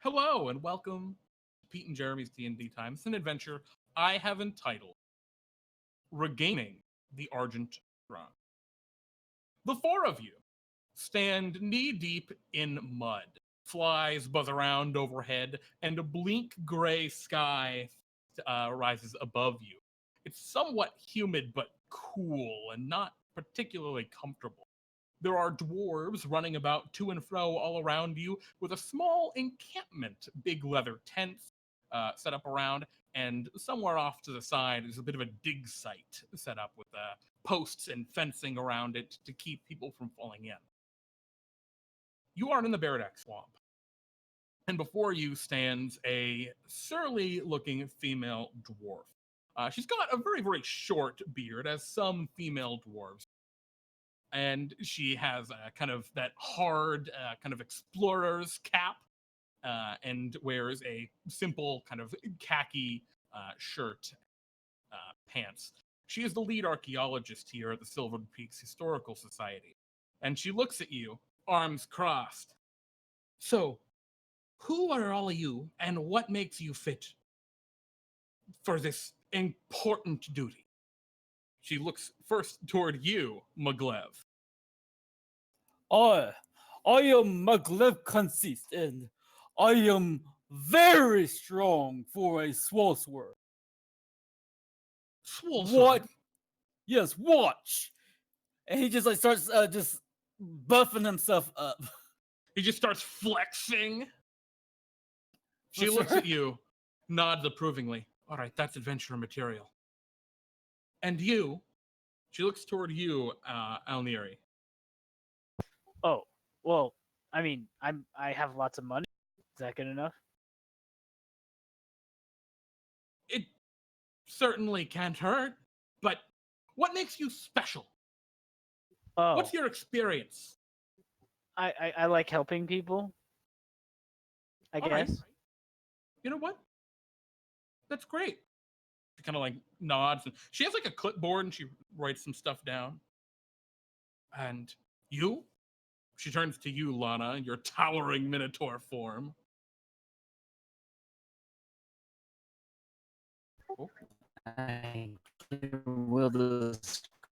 Hello and welcome to Pete and Jeremy's DnDTime. It's an adventure I have entitled Rgaining the Argent Throne. The four of you stand knee-deep in mud. Flies buzz around overhead, and a bleak gray sky rises above you. It's somewhat humid but cool and not particularly comfortable. There are dwarves running about to and fro all around you with a small encampment, big leather tents set up around, and somewhere off to the side is a bit of a dig site set up with posts and fencing around it to keep people from falling in. You are in the Beardack Swamp, and before you stands a surly-looking female dwarf. She's got a very, very short beard, as some female dwarves, and she has kind of that hard kind of explorer's cap and wears a simple kind of khaki shirt, pants. She is the lead archaeologist here at the Silvered Peaks Historical Society, and she looks at you, arms crossed. So, who are all of you, and what makes you fit for this important duty? She looks first toward you, Maglev. I am Maglev Konzist, and I am very strong for a sorcerer. What? Yes, watch. And he just starts just buffing himself up. He just starts flexing. She looks at you, nods approvingly. All right, that's adventure material. And you, she looks toward you, Nyere. Oh, well, I mean, I have lots of money. Is that good enough? It certainly can't hurt, but what makes you special? Oh, What's your experience? I like helping people. I All right. guess. You know what? That's great. She kind of like nods, and she has like a clipboard, and she writes some stuff down. And you? She turns to you, Lana, in your towering Minotaur form. Oh. I will the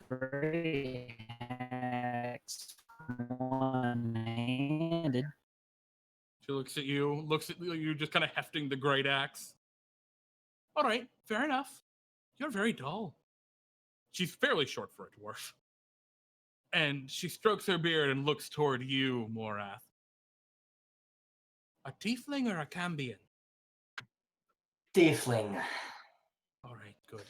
great axe one-handed. She looks at you, just kind of hefting the great axe. All right, fair enough. You're very dull. She's fairly short for a dwarf. And she strokes her beard and looks toward you, Moraath. A tiefling or a cambion? Tiefling. All right, good.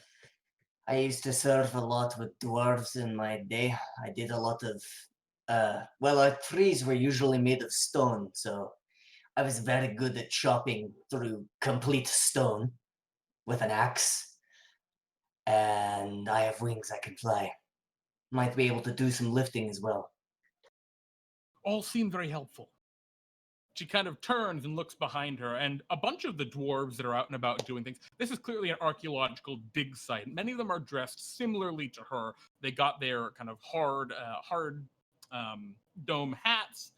I used to serve a lot with dwarves in my day. I did a lot of, our trees were usually made of stone, so I was very good at chopping through complete stone with an axe. And I have wings, I can fly. Might be able to do some lifting as well. All seem very helpful. She kind of turns and looks behind her, and a bunch of the dwarves that are out and about doing things. This is clearly an archaeological dig site. Many of them are dressed similarly to her. They got their kind of hard dome hats,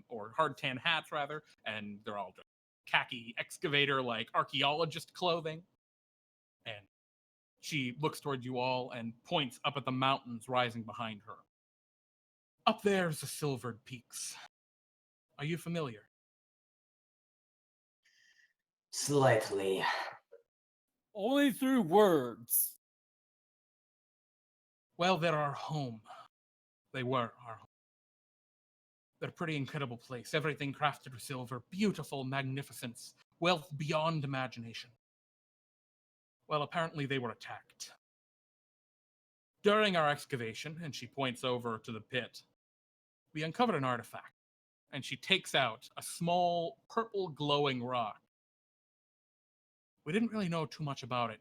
or hard tan hats rather, and they're all dressed khaki excavator like archaeologist clothing. And she looks toward you all and points up at the mountains rising behind her. Up there's the Silvered Peaks. Are you familiar? Slightly. Only through words. Well, they're our home. They were our home. They're a pretty incredible place. Everything crafted with silver, beautiful magnificence, wealth beyond imagination. Well, apparently they were attacked. During our excavation, and she points over to the pit, we uncovered an artifact, and she takes out a small purple glowing rock. We didn't really know too much about it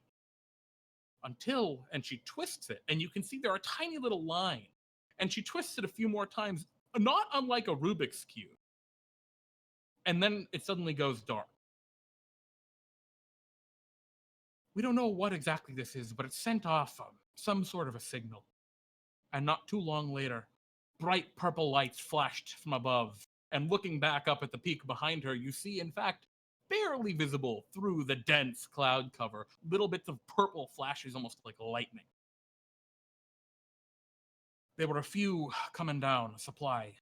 until, and she twists it, and you can see there are a tiny little line, and she twists it a few more times, not unlike a Rubik's Cube. And then it suddenly goes dark. We don't know what exactly this is, but it sent off some sort of a signal. And not too long later, bright purple lights flashed from above, And looking back up at the peak behind her, you see, in fact, barely visible through the dense cloud cover, little bits of purple flashes almost like lightning. There were a few coming down, a supply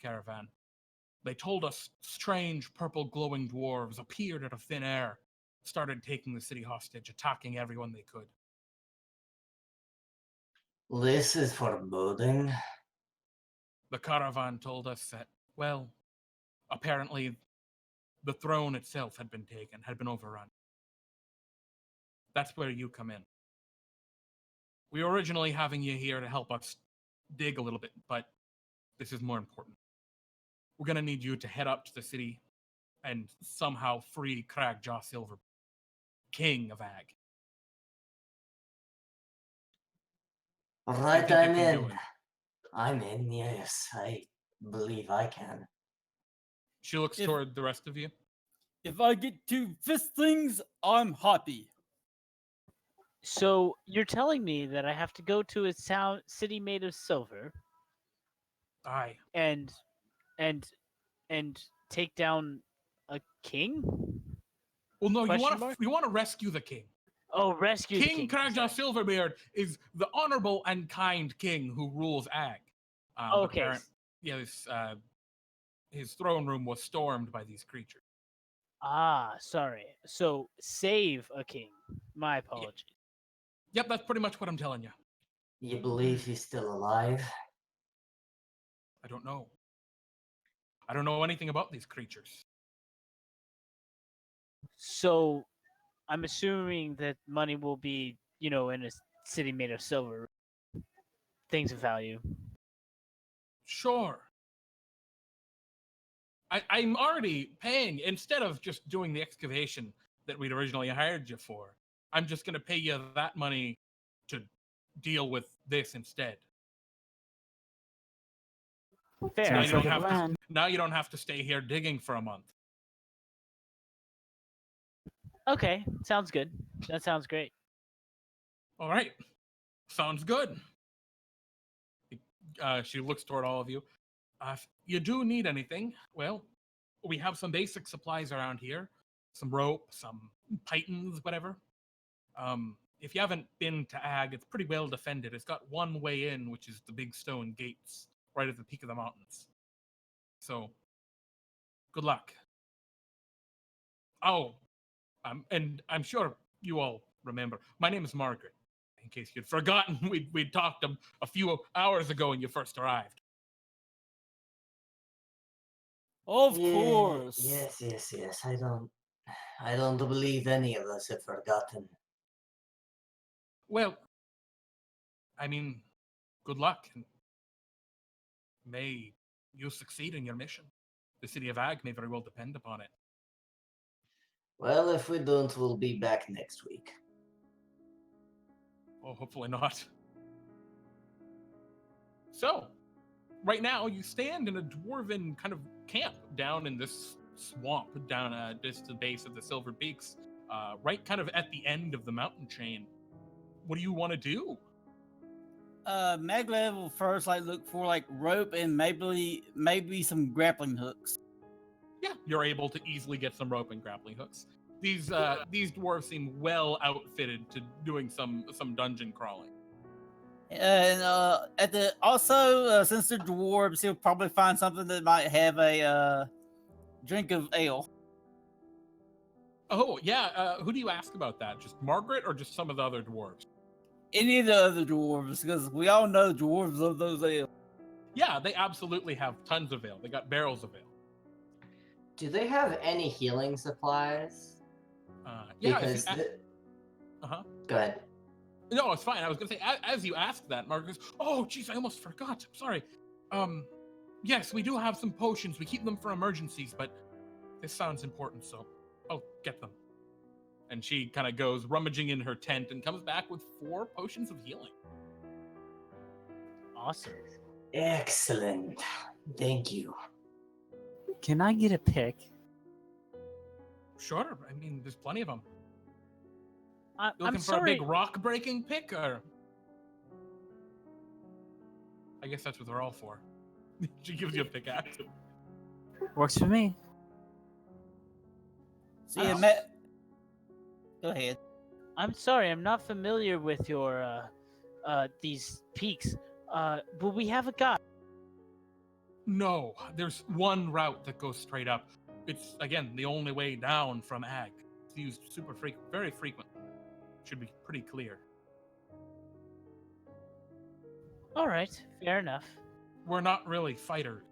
caravan. They told us strange purple glowing dwarves appeared out of thin air, started taking the city hostage, attacking everyone they could. This is foreboding. The caravan told us that, well, apparently the throne itself had been taken, had been overrun. That's where you come in. We were originally having you here to help us dig a little bit, but this is more important. We're going to need you to head up to the city and somehow free Cragjaw Silver, King of Ag. All You right, think you I'm can do in. it? I'm in, yes. I believe I can. She looks If- toward the rest of you. If I get to fist things, I'm happy. So you're telling me that I have to go to a city made of silver Aye. and take down a king? Well, no, Question mark? you want to rescue the king. Oh, rescue the King king. Cragjaw sorry. Silverbeard is the honorable and kind king who rules Ag. But Okay. his throne room was stormed by these creatures. Ah, sorry. So save a king. My apologies. Yep, that's pretty much what I'm telling you. You believe he's still alive? I don't know. I don't know anything about these creatures. So I'm assuming that money will be, in a city made of silver. Things of value. Sure. I'm already paying, instead of just doing the excavation that we'd originally hired you for, I'm just going to pay you that money to deal with this instead. Fair. Now Sounds you, like don't a have to, plan. now you don't have to stay here digging for a month. Okay, sounds good. That sounds great. All right. Sounds good. She looks toward all of you. If you do need anything, well, we have some basic supplies around here. Some rope, some pythons, whatever. If you haven't been to Ag, it's pretty well defended. It's got one way in, which is the big stone gates right at the peak of the mountains. So, good luck. Oh, and I'm sure you all remember. My name is Margaret. In case you'd forgotten, we'd talked a few hours ago when you first arrived. Of Yeah, course. Yes. I don't believe any of us have forgotten. Well, I mean, good luck, and may you succeed in your mission. The city of Ag may very well depend upon it. Well, if we don't, we'll be back next week. Oh, hopefully not. So, right now, you stand in a dwarven kind of camp down in this swamp down just the base of the Silver Peaks, right kind of at the end of the mountain chain. What do you want to do? Maglev will first look for rope and maybe some grappling hooks. Yeah, you're able to easily get some rope and grappling hooks. These dwarves seem well outfitted to doing some dungeon crawling. And since they're dwarves, he'll probably find something that might have a drink of ale. Oh yeah, who do you ask about that? Just Margaret or just some of the other dwarves? Any of the other dwarves, because we all know dwarves love those ale. Yeah, they absolutely have tons of ale. They got barrels of ale. Do they have any healing supplies? Yeah. Because Go ahead. No, it's fine. I was gonna say, as you asked that, Margaret goes, "Oh, geez, I almost forgot. I'm sorry. Yes, we do have some potions. We keep them for emergencies, but this sounds important, so I'll get them." And she kind of goes rummaging in her tent and comes back with 4 potions of healing. Awesome. Excellent. Thank you. Can I get a pick? Sure. I mean, there's plenty of them. You I'm looking for sorry. a big rock-breaking pick, or? I guess that's what they're all for. She gives you a pickaxe. Works for me. So yeah, go ahead. I'm sorry, I'm not familiar with your these peaks. But we have a guide. No, there's one route that goes straight up. It's, again, the only way down from Ag. It's used very frequent. Should be pretty clear. All right, fair enough. We're not really fighters.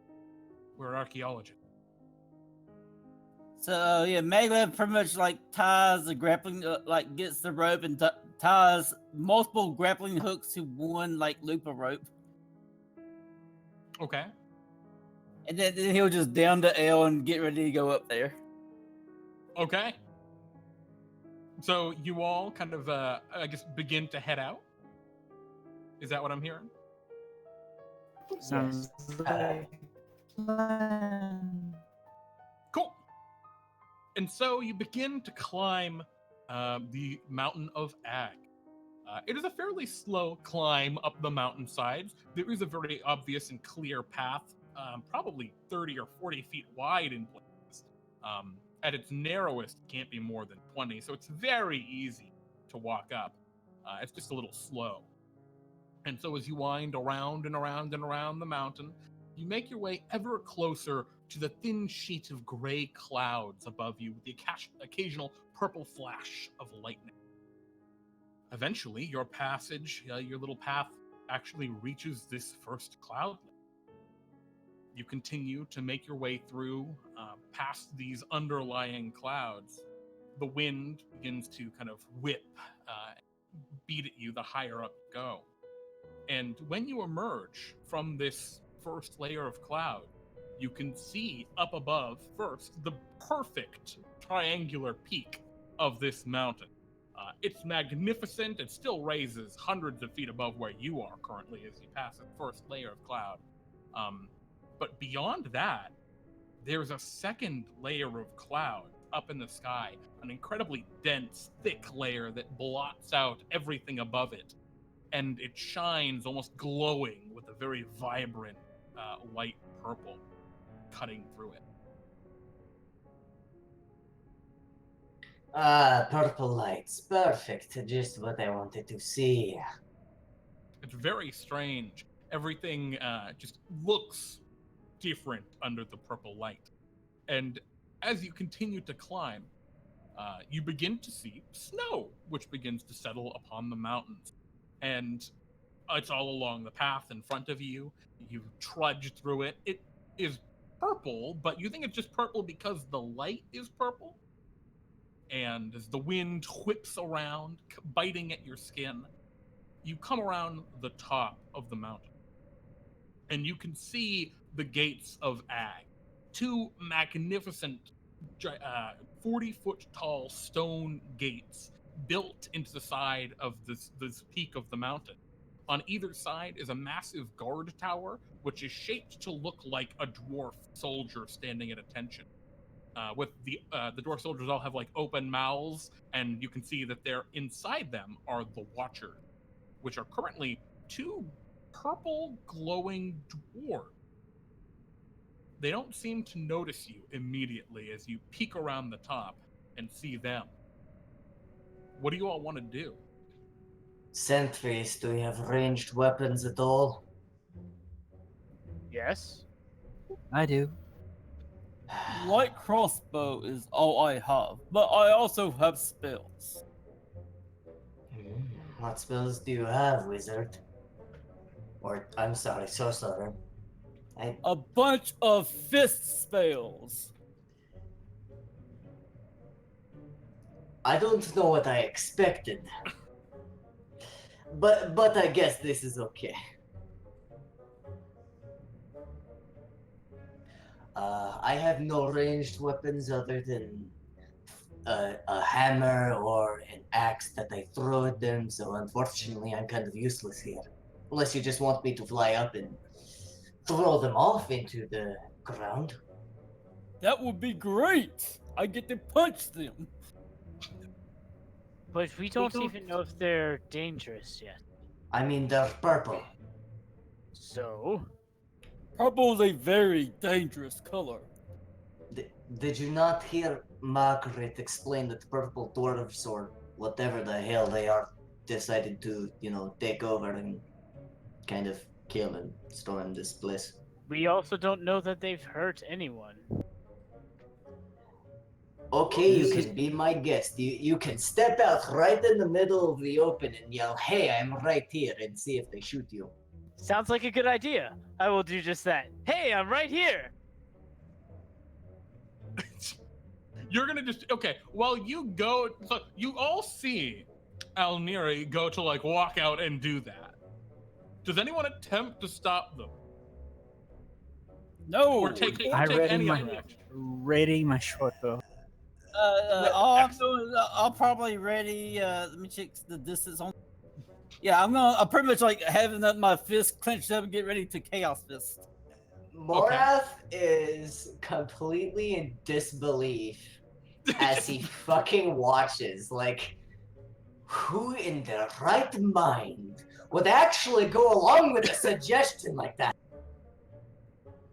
We're archaeologists. So yeah, Maglev pretty much like ties the grappling, like gets the rope and ties multiple grappling hooks to one like loop of rope, Okay. and then he'll just down to L and get ready to go up there. Okay. So you all kind of, I guess, begin to head out? Is that what I'm hearing? Sounds like plan. Cool. And so you begin to climb the mountain of Ag. It is a fairly slow climb up the mountainsides. There is a very obvious and clear path, probably 30 or 40 feet wide in places. At its narrowest, it can't be more than 20, so it's very easy to walk up. It's just a little slow. And so as you wind around and around and around the mountain, you make your way ever closer to the thin sheet of gray clouds above you with the occasional purple flash of lightning. Eventually, your passage, your little path, actually reaches this first cloudlet. You continue to make your way through, past these underlying clouds. The wind begins to kind of whip, beat at you the higher up you go. And when you emerge from this first layer of cloud, you can see up above first the perfect triangular peak of this mountain. It's magnificent. It still raises hundreds of feet above where you are currently as you pass the first layer of cloud. But beyond that, there's a second layer of cloud up in the sky, an incredibly dense, thick layer that blots out everything above it. And it shines almost glowing with a very vibrant light purple cutting through it. Ah, purple lights. Perfect. Just what I wanted to see. It's very strange. Everything just looks different under the purple light. And as you continue to climb, you begin to see snow, which begins to settle upon the mountains. And it's all along the path in front of you. You trudge through it. It is purple, but you think it's just purple because the light is purple. And as the wind whips around, biting at your skin, you come around the top of the mountain. And you can see the gates of Ag. Two magnificent 40-foot tall stone gates built into the side of this peak of the mountain. On either side is a massive guard tower, which is shaped to look like a dwarf soldier standing at attention. With the dwarf soldiers all have like open mouths, and you can see that they're inside them are the Watchers, which are currently two purple glowing dwarves. They don't seem to notice you immediately as you peek around the top and see them. What do you all want to do? Sentries, do you have ranged weapons at all? Yes. I do. Light crossbow is all I have, but I also have spells. What spells do you have, wizard? Or, I'm sorry, sorcerer. A bunch of fist spells. I don't know what I expected. But I guess this is okay. I have no ranged weapons other than a hammer or an axe that I throw at them, so unfortunately I'm kind of useless here. Unless you just want me to fly up and throw them off into the ground. That would be great. I get to punch them. But we don't even know if they're dangerous yet. I mean, they're purple. So? Purple is a very dangerous color. Did you not hear Margaret explain that purple dwarves or whatever the hell they are decided to, take over and kind of kill and storm this place? We also don't know that they've hurt anyone. Okay, you This is- can be my guest. You can step out right in the middle of the open and yell, "Hey, I'm right here," and see if they shoot you. Sounds like a good idea. I will do just that. Hey, I'm right here. You're gonna just okay. While you go, so you all see Nyere go to like walk out and do that. Does anyone attempt to stop them No. or take I read any in my other action? rating my short bow. All I'm doing, I'll probably ready. Let me check the distance on. Yeah, I'm pretty much like having my fist clenched up and get ready to chaos fist. Moraath is completely in disbelief as he fucking watches. Like, who in their right mind would actually go along with a suggestion like that?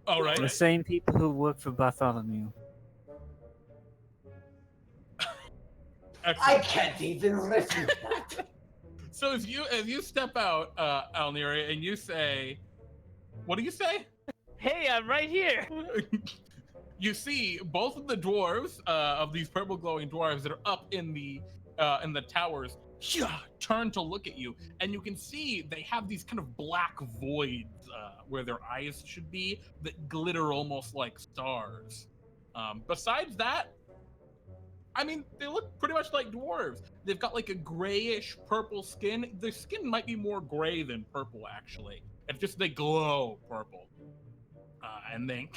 All right. The same people who work for Bartholomew. I Excellent. can't even refute that. So as you step out, Nyere, and you say, what do you say? Hey, I'm right here. You see both of the dwarves of these purple glowing dwarves that are up in the towers turn to look at you, and you can see they have these kind of black voids where their eyes should be that glitter almost like stars. Besides that, I mean, they look pretty much like dwarves. They've got like a grayish purple skin. Their skin might be more gray than purple, actually. It's just they glow purple. And they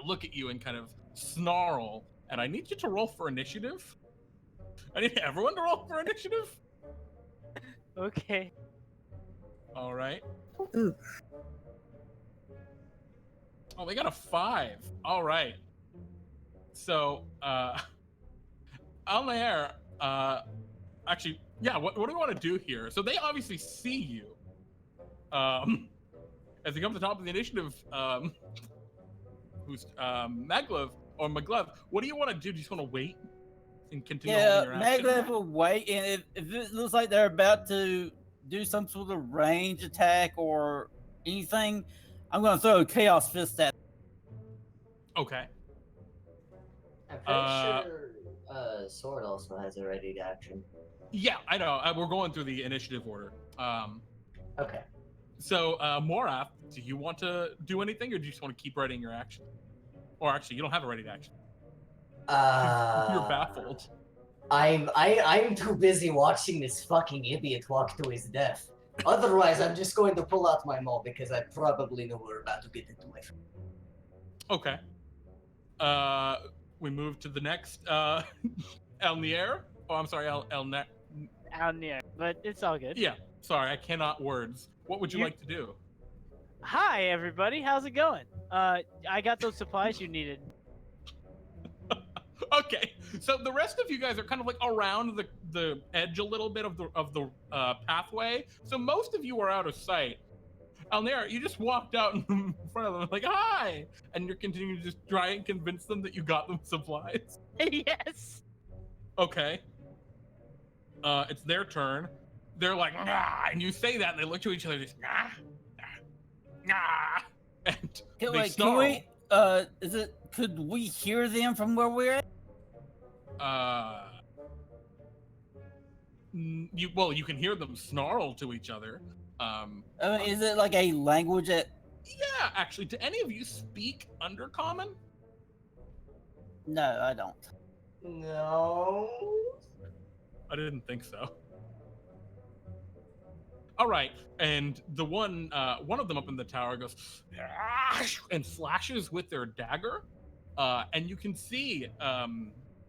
look at you and kind of snarl. And I need you to roll for initiative. I need everyone to roll for initiative. Okay. All right. Ooh. Oh, they got a 5. All right. So, Nyere, actually, yeah, what do we want to do here? So they obviously see you. As you come to the top of the initiative, who's Maglev or Maglev, what do you want to do? Do you just want to wait and continue Yeah, your action? Maglev will wait, and if it looks like they're about to do some sort of range attack or anything, I'm going to throw a chaos fist at. Okay. I'm pretty sure Sword also has a ready to action. Yeah, I know. We're going through the initiative order. Okay. So, Moraath, do you want to do anything, or do you just want to keep writing your action? Or actually, you don't have a ready to action. You're baffled. I'm too busy watching this fucking idiot walk to his death. Otherwise, I'm just going to pull out my maul because I probably know we're about to get into my. Okay. We move to the next Nyere. Oh, I'm sorry, Out near, but it's all good. Yeah, sorry, I cannot words. What would you like to do? Hi, everybody. How's it going? I got those supplies you needed. Okay, so the rest of you guys are kind of like around the edge a little bit of the pathway. So most of you are out of sight. Nyere, you just walked out in front of them like, hi! And you're continuing to just try and convince them that you got them supplies. Yes. Okay. It's their turn. They're like, nah, and you say that, and they look to each other, just nah, nah, nah, and they snarl. Could we hear them from where we're at? You can hear them snarl to each other. Is it like a language that? Yeah, actually, do any of you speak Undercommon? No, I don't. No. I didn't think so. All right, and the one of them up in the tower goes and slashes with their dagger, and you can see,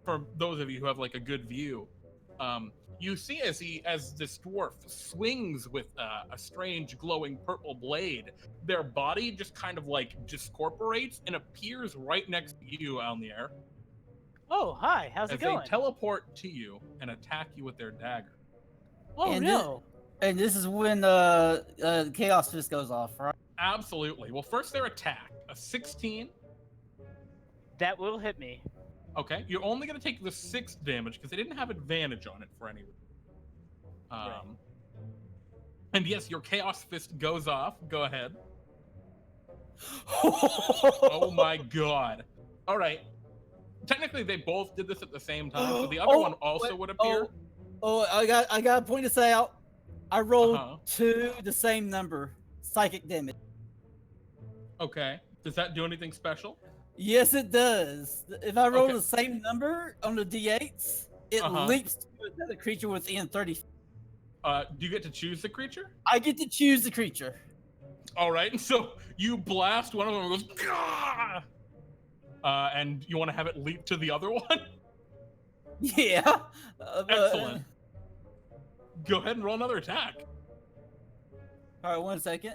for those of you who have like a good view, you see as this dwarf swings with a strange glowing purple blade, their body just kind of like discorporates and appears right next to you, Nyere. Oh, hi. How's As it going? they teleport to you and attack you with their dagger. Oh And no. And this is when chaos fist goes off, right? Absolutely. Well, first their attack, a 16. That will hit me. Okay, you're only going to take the 6 damage because they didn't have advantage on it for any reason. Right. And yes, your Chaos Fist goes off. Go ahead. Oh Oh my god. All right. Technically, they both did this at the same time, so the other one also would appear. I got to point this out. I rolled Uh-huh. 2 the same number psychic damage. Okay. Does that do anything special? Yes, it does. If I roll Okay. the same number on the d8s, it Uh-huh. leaps to another creature within 30 feet. Do you get to choose the creature? I get to choose the creature. All right. So you blast one of them and it goes, "Gah!" And you want to have it leap to the other one? Yeah. Excellent. Go ahead and roll another attack. All right, 1 second.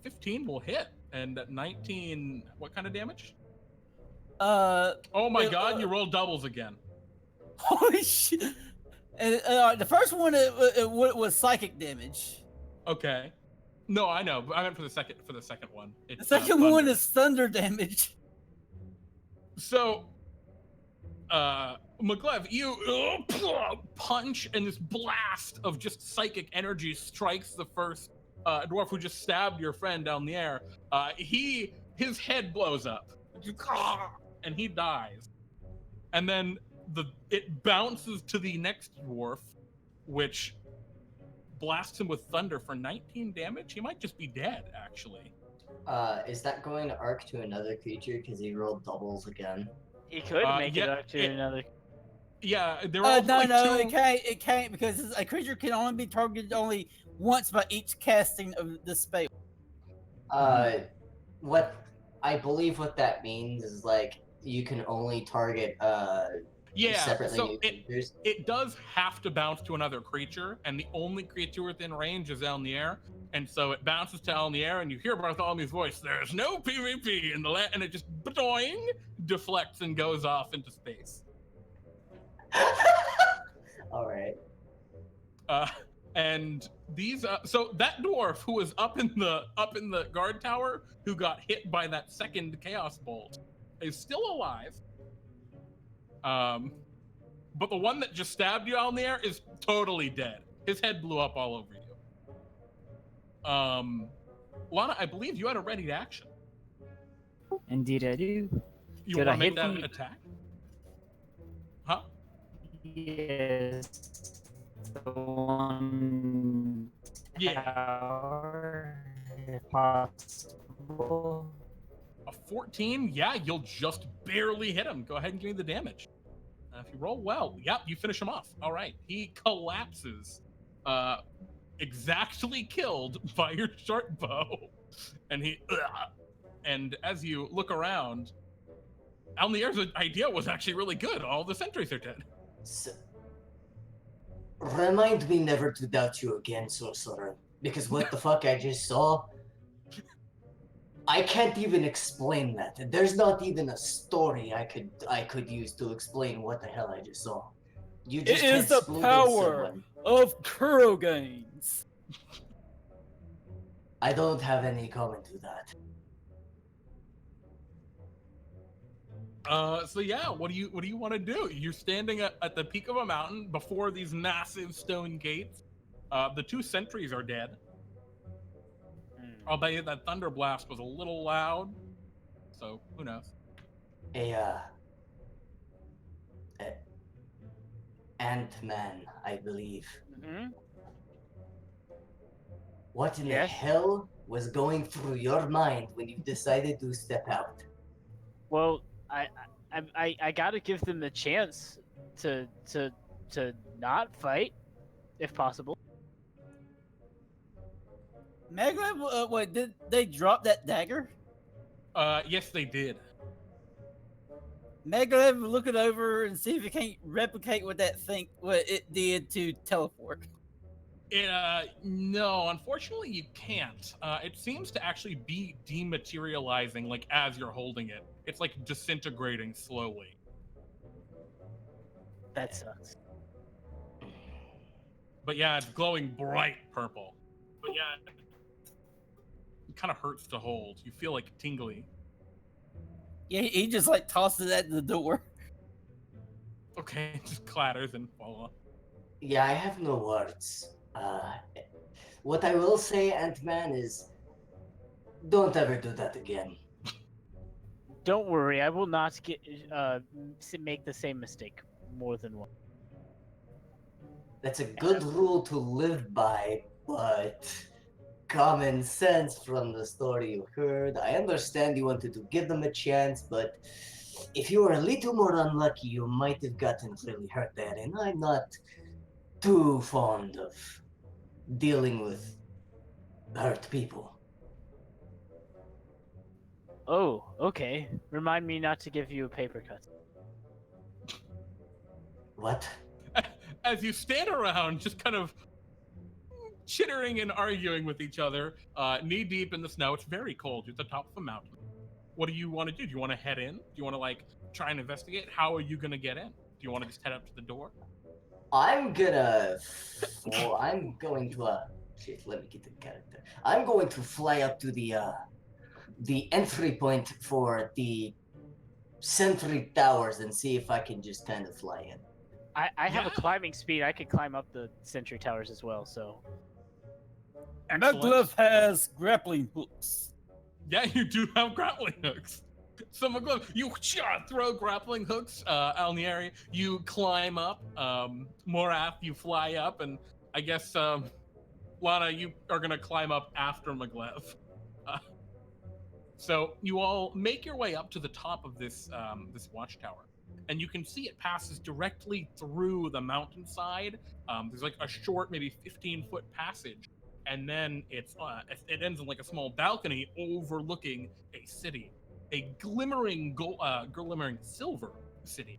15 will hit, and 19. What kind of damage? Oh Oh my god! You rolled doubles again. Holy shit! And the first one it was psychic damage. Okay. No, I know. But I meant for the second one. The It's, second one thunder. is thunder damage. So, Maglev, you punch, and this blast of just psychic energy strikes the first dwarf who just stabbed your friend down the air. His head blows up, and he dies. And then it bounces to the next dwarf, which blasts him with thunder for 19 damage. He might just be dead, actually. Is that going to arc to another creature because he rolled doubles again? He could make yeah, it up to another. Yeah, there are No, like no, two... it can't because a creature can only be targeted only once by each casting of the spell. What I believe what that means is like you can only target separately so new creatures. it does have to bounce to another creature, and the only creature within range is Nyere. And so it bounces to Nyere, and you hear Bartholomew's voice, "There's no PvP in the land," and it just boing, deflects and goes off into space. All right. And these, so that dwarf who was up in the guard tower, who got hit by that second chaos bolt, is still alive. But the one that just stabbed you out there is totally dead. His head blew up all over you. Lana, I believe you had a ready action. Indeed, I do. You Did want I to make hit that him? attack? Huh? Yes. The one Yeah. tower, if possible. A 14? Yeah, you'll just barely hit him. Go ahead and give me the damage. If you roll well, yep, you finish him off. All right. He collapses, exactly killed by your short bow. And as you look around, Alnier's idea was actually really good. All the sentries are dead. So, remind me never to doubt you again, Sorcerer. Because what the fuck I just saw, I can't even explain that. There's not even a story I could use to explain what the hell I just saw. You just It is the exploded power someone. of Kurogains. I don't have any comment to that. So yeah, what do you want to do? You're standing at the peak of a mountain before these massive stone gates. The 2 sentries are dead. Albeit that thunder blast was a little loud, so who knows? Ant-Man, I believe. Mm-hmm. What in the Yes? hell was going through your mind when you decided to step out? Well, I gotta give them the chance to not fight, if possible. Maglev, wait, did they drop that dagger? Yes, they did. Maglev, look it over and see if it can't replicate what it did to teleport. No, unfortunately you can't. It seems to actually be dematerializing, like, as you're holding it. It's like disintegrating slowly. That sucks. But yeah, it's glowing bright purple. kind of hurts to hold. You feel like tingly. Yeah, he just like tosses it at the door. Okay, it just clatters and fall off. Yeah, I have no words. What I will say, Ant-Man, is don't ever do that again. Don't worry, I will not make the same mistake more than once. That's a good rule to live by, but common sense from the story you heard. I understand you wanted to give them a chance, but if you were a little more unlucky, you might have gotten really hurt there, and I'm not too fond of dealing with hurt people. Oh, okay. Remind me not to give you a paper cut. What? As you stand around, just kind of chittering and arguing with each other, knee deep in the snow. It's very cold. You're at the top of a mountain. What do you want to do? Do you want to head in? Do you want to like try and investigate? How are you gonna get in? Do you want to just head up to the door? I'm going to shit, let me get the character. I'm going to fly up to the entry point for the sentry towers and see if I can just kind of fly in. I have a climbing speed. I could climb up the sentry towers as well, so... Maglev has grappling hooks. Yeah, you do have grappling hooks. So Maglev, you throw grappling hooks, Nyere, you climb up, Moraath, you fly up, and I guess, Lana, you are gonna climb up after Maglev. So you all make your way up to the top of this watchtower, and you can see it passes directly through the mountainside. There's like a short, maybe 15-foot passage, and then it ends in like a small balcony overlooking a city, a glimmering silver city.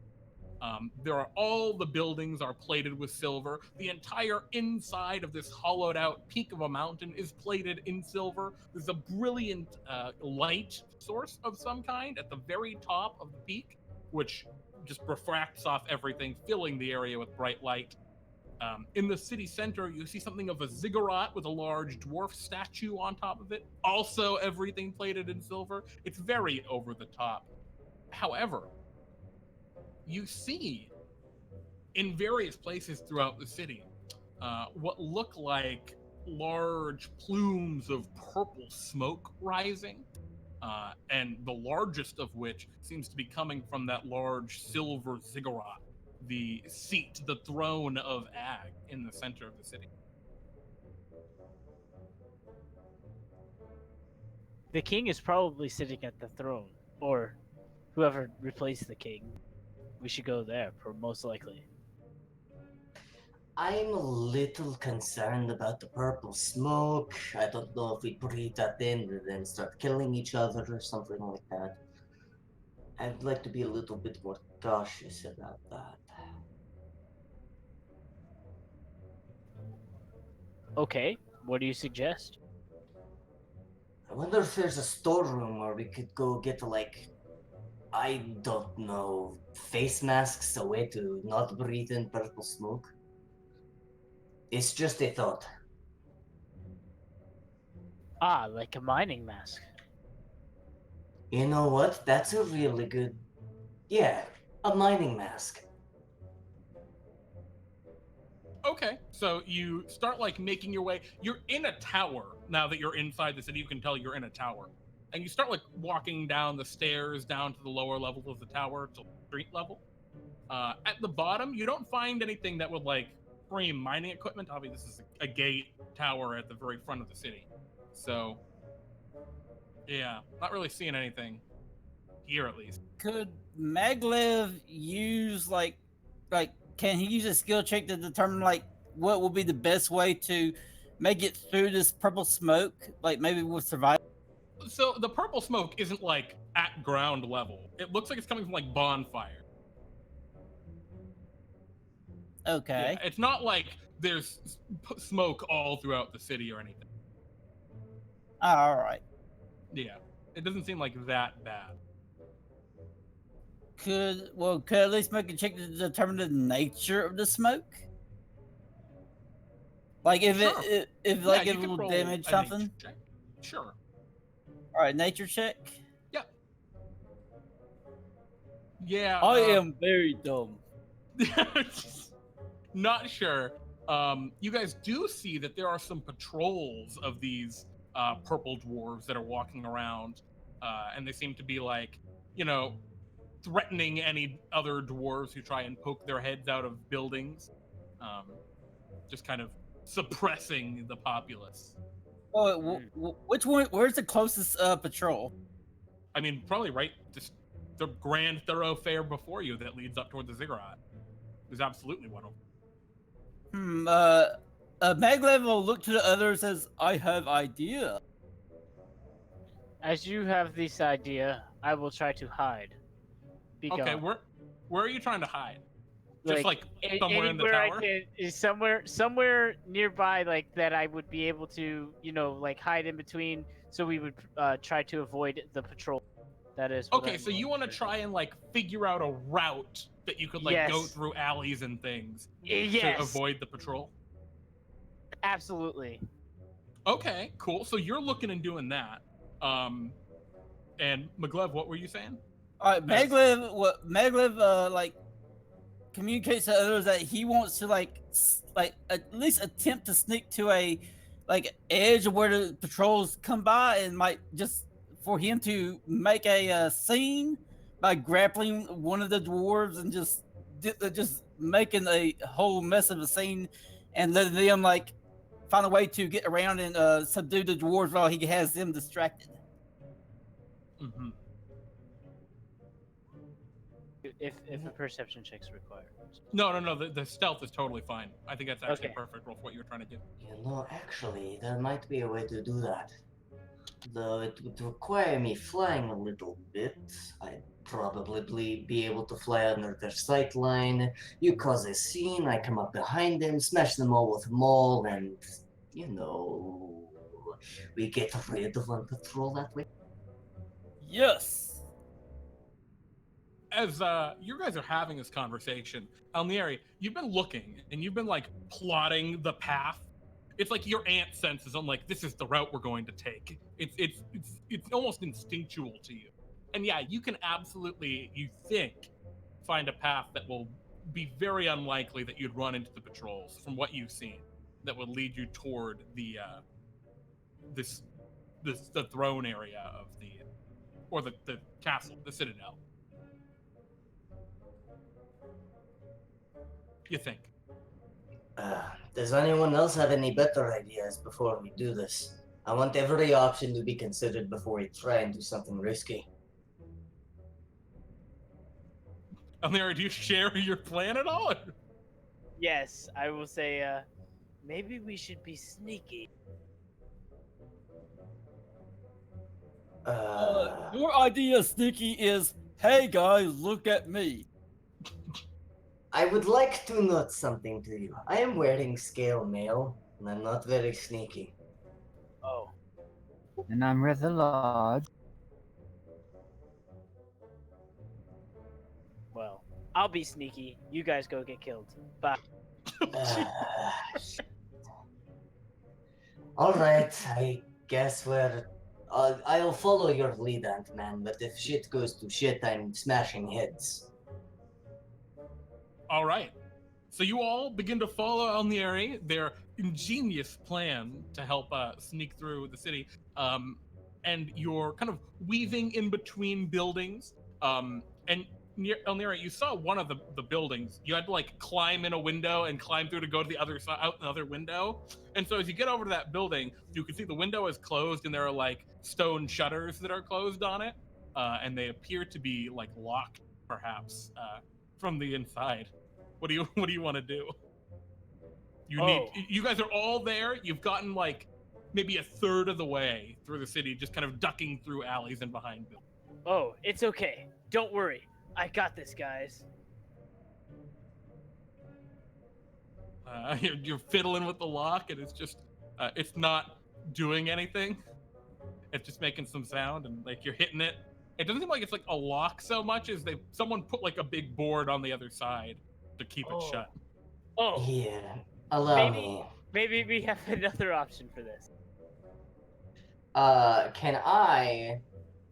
All the buildings are plated with silver. The entire inside of this hollowed out peak of a mountain is plated in silver. There's a brilliant light source of some kind at the very top of the peak, which just refracts off everything, filling the area with bright light. In the city center, you see something of a ziggurat with a large dwarf statue on top of it. Also, everything plated in silver. It's very over the top. However, you see in various places throughout the city what look like large plumes of purple smoke rising, and the largest of which seems to be coming from that large silver ziggurat, the seat, the throne of Ag in the center of the city. The king is probably sitting at the throne, or whoever replaced the king. We should go there, most likely. I'm a little concerned about the purple smoke. I don't know if we breathe that in and then start killing each other or something like that. I'd like to be a little bit more cautious about that. Okay, what do you suggest? I wonder if there's a storeroom where we could go get like, I don't know, face masks, a way to not breathe in purple smoke. It's just a thought. Ah, like a mining mask. You know what? That's a really good... Yeah, a mining mask. Okay, so you start like making your way. You're in a tower now that you're inside the city. You can tell you're in a tower, and you start like walking down the stairs down to the lower level of the tower to street level. At the bottom, you don't find anything that would like frame mining equipment. Obviously, this is a gate tower at the very front of the city, so yeah, not really seeing anything here at least. Could Maglev use like can he use a skill check to determine like what will be the best way to make it through this purple smoke? Like maybe we'll survive. So the purple smoke isn't like at ground level. It looks like it's coming from like bonfire. Okay. Yeah, it's not like there's smoke all throughout the city or anything. All right. Yeah, it doesn't seem like that bad. Could at least make a check to determine the nature of the smoke? Like if Sure. it Yeah, you it can will roll damage a something? nature check. Sure. All right, nature check. Yeah. I am very dumb. Not sure. You guys do see that there are some patrols of these purple dwarves that are walking around, and they seem to be like, threatening any other dwarves who try and poke their heads out of buildings, just kind of suppressing the populace. Oh, which one? Where's the closest patrol? I mean, probably right, just the grand thoroughfare before you that leads up toward the ziggurat. There's absolutely one of them. Maglev will look to the others as I have idea. As you have this idea, I will try to hide. Be Okay, gone. where are you trying to hide? Just like somewhere in the anywhere tower? is somewhere nearby, like that I would be able to, like hide in between, so we would try to avoid the patrol. That is. Okay, so you want to try and like figure out a route that you could like go Yes. through alleys and things Yes. to avoid the patrol? Absolutely. Okay, cool. So you're looking and doing that. And Maglev, what were you saying? All right, Maglev like communicates to others that he wants to like at least attempt to sneak to a edge of where the patrols come by, and might just for him to make a scene by grappling one of the dwarves and just making a whole mess of a scene, and letting them like find a way to get around and subdue the dwarves while he has them distracted. Mm-hmm. If a perception check's required. No. The stealth is totally fine. I think that's actually Okay. a perfect roll for what you're trying to do. Actually, there might be a way to do that. Though it would require me flying a little bit. I'd probably be able to fly under their sight line. You cause a scene, I come up behind them, smash them all with maul, and, we get rid of one patrol that way. Yes. As you guys are having this conversation, Nyere, you've been looking and you've been like plotting the path. It's like your aunt senses on like, this is the route we're going to take. It's almost instinctual to you. And yeah, you can absolutely, you think, find a path that will be very unlikely that you'd run into the patrols from what you've seen, that would lead you toward the the throne area of the castle, the citadel. You think? Does anyone else have any better ideas before we do this? I want every option to be considered before we try and do something risky. Nyere, do you share your plan at all? Yes, I will say. Maybe we should be sneaky. Your idea, Sneaky, is, hey guys, look at me. I would like to note something to you. I am wearing scale mail, and I'm not very sneaky. Oh. And I'm rather large. Well, I'll be sneaky. You guys go get killed. Bye. Shit. All right, I guess I'll follow your lead, Ant-Man, but if shit goes to shit, I'm smashing heads. All right. So you all begin to follow Nyere, their ingenious plan to help sneak through the city. And you're kind of weaving in between buildings. And Nyere, you saw one of the buildings. You had to like climb in a window and climb through to go to the other side, out another window. And so as you get over to that building, you can see the window is closed and there are like stone shutters that are closed on it. And they appear to be like locked, perhaps, from the inside. What do you want to do? You guys are all there. You've gotten like maybe a third of the way through the city, just kind of ducking through alleys and behind buildings. Oh, it's okay. Don't worry. I got this, guys. You're fiddling with the lock, and it's just it's not doing anything. It's just making some sound, and like you're hitting it. It doesn't seem like it's like a lock so much as someone put like a big board on the other side to keep it shut. Oh. Yeah, allow me. Maybe we have another option for this. Can I,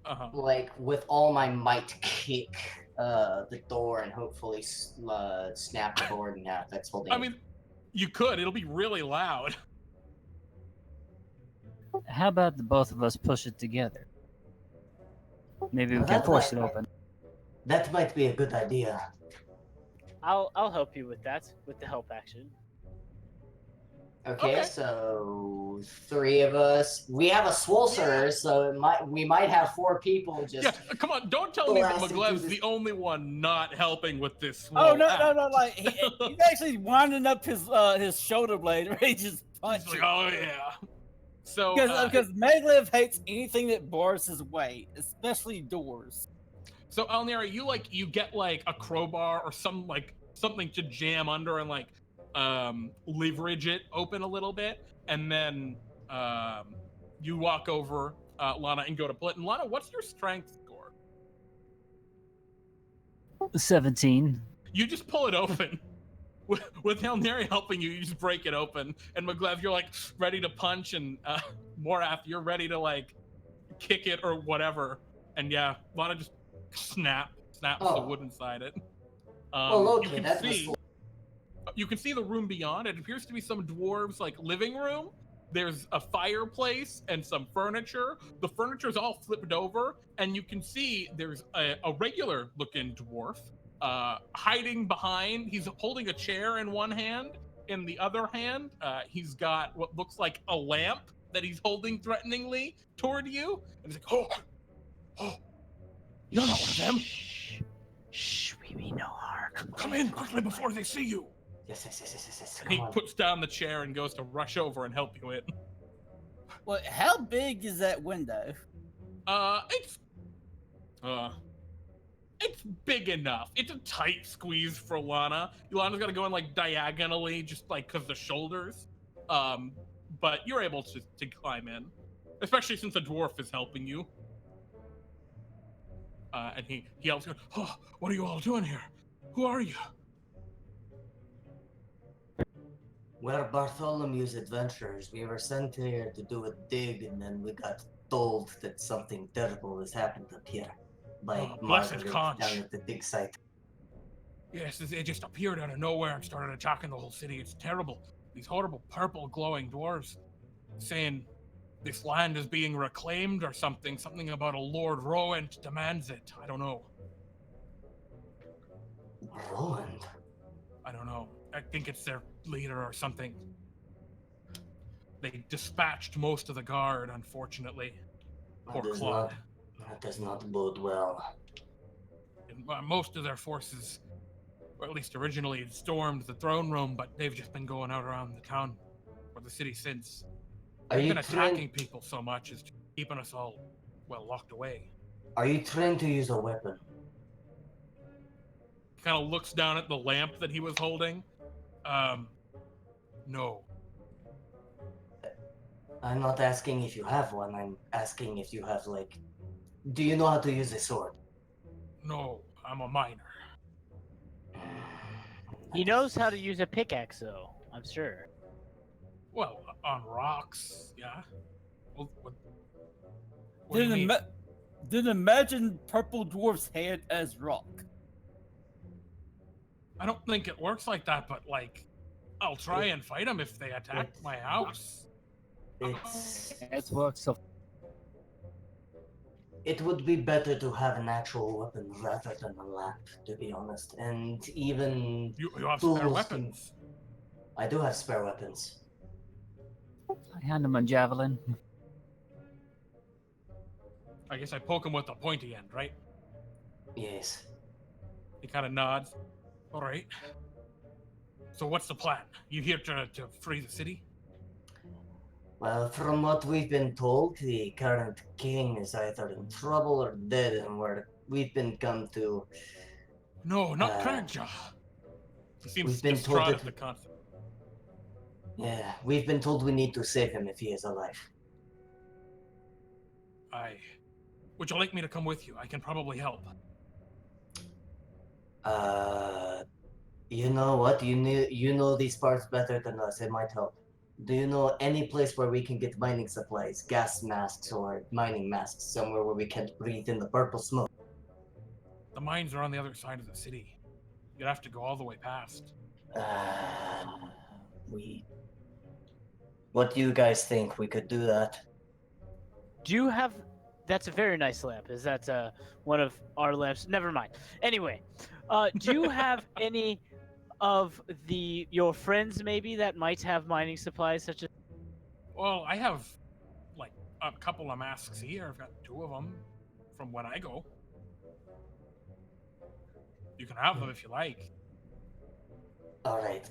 Uh-huh. like, with all my might, kick the door and hopefully snap the board in half that's holding I it? mean, you could. It'll be really loud. How about the both of us push it together? Maybe Now we can that force might- it open. That might be a good idea. I'll help you with that, with the help action. Okay, Okay. so 3 of us. We have a sorcerer, so we might have 4 people just. Yeah, come on, don't tell me that blasting through Maglev's this- the only one not helping with this. Oh swole no, act. Like he's actually winding up his shoulder blade, where he just He's punches. like, oh yeah. So Because Maglev hates anything that bars his way, especially doors. So Nyere, you get like a crowbar or something to jam under and leverage it open a little bit, and then you walk over Lana and go to pull it. And Lana, what's your strength score? 17. You just pull it open. With Nyere helping you, you just break it open. And Maglev, you're like ready to punch, and Moraath, you're ready to like kick it or whatever. And yeah, Lana just snaps the Oh. wood inside it. Well, okay, you can that see, was. you can see the room beyond. It appears to be some dwarves' like living room. There's a fireplace and some furniture. The furniture's all flipped over, and you can see there's a regular looking dwarf hiding behind. He's holding a chair in one hand. In the other hand, he's got what looks like a lamp that he's holding threateningly toward you. And he's like, oh, you're not one of them. Shh, we mean no harm. Come in quickly before they see you. Yes. And he Come on. puts down the chair and goes to rush over and help you in. Well, how big is that window? It's big enough. It's a tight squeeze for Lana. Lana's got to go in like diagonally, just like because the shoulders. But you're able to climb in, especially since a dwarf is helping you. And he yells, "Oh, what are you all doing here? Who are you?" We're Bartholomew's adventurers. We were sent here to do a dig, and then we got told that something terrible has happened up here by Oh, blessed Margaret conch. down at the dig site. Yes, it just appeared out of nowhere and started attacking the whole city. It's terrible. These horrible purple glowing dwarves saying this land is being reclaimed or something. Something about a Lord Wereant demands it. I don't know. Roland. I don't know. I think it's their leader or something. They dispatched most of the guard, unfortunately. Poor Claude. That does not bode well. And, most of their forces, or at least originally, had stormed the throne room, but they've just been going out around the town or the city since. Are They've you been attacking people so much as keeping us all, well, locked away. Are you trained to use a weapon? Kind of looks down at the lamp that he was holding. No. I'm not asking if you have one. I'm asking if you have, like... Do you know how to use a sword? No, I'm a miner. He knows how to use a pickaxe, though. I'm sure. Well, on rocks, yeah. Well, what do you Then, mean? then imagine purple dwarf's head as rock. I don't think it works like that, but like, I'll try and fight them if they attack my house. It works so. It would be better to have an actual weapon rather than a lamp, to be honest. And even You have tools spare can- weapons. I do have spare weapons. I hand him a javelin. I guess I poke him with the pointy end, right? Yes. He kind of nods. All right. So what's the plan? You here to free the city? Well, from what we've been told, the current king is either in trouble or dead, and we've been come to. No, not Karja. He seems we've been told distraught that- at the concept. Yeah, we've been told we need to save him if he is alive. Would you like me to come with you? I can probably help. You know what? You know these parts better than us. It might help. Do you know any place where we can get mining supplies, gas masks or mining masks, somewhere where we can't breathe in the purple smoke? The mines are on the other side of the city. You'd have to go all the way past. What do you guys think? We could do that. Do you have? That's a very nice lamp. Is that one of our lamps? Never mind. Anyway, do you have any of your friends maybe that might have mining supplies such as? Well, I have like a couple of masks here. I've got 2 of them from when I go. You can have them if you like. All right.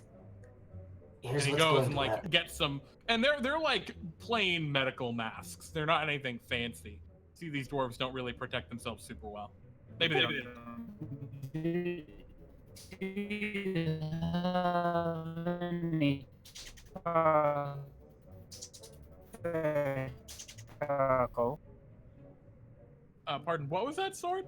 Here's And he what's goes going and to like happen. gets some, and they're like plain medical masks. They're not anything fancy. See, these dwarves don't really protect themselves super well. Maybe they don't. Charcoal. Pardon, what was that sword?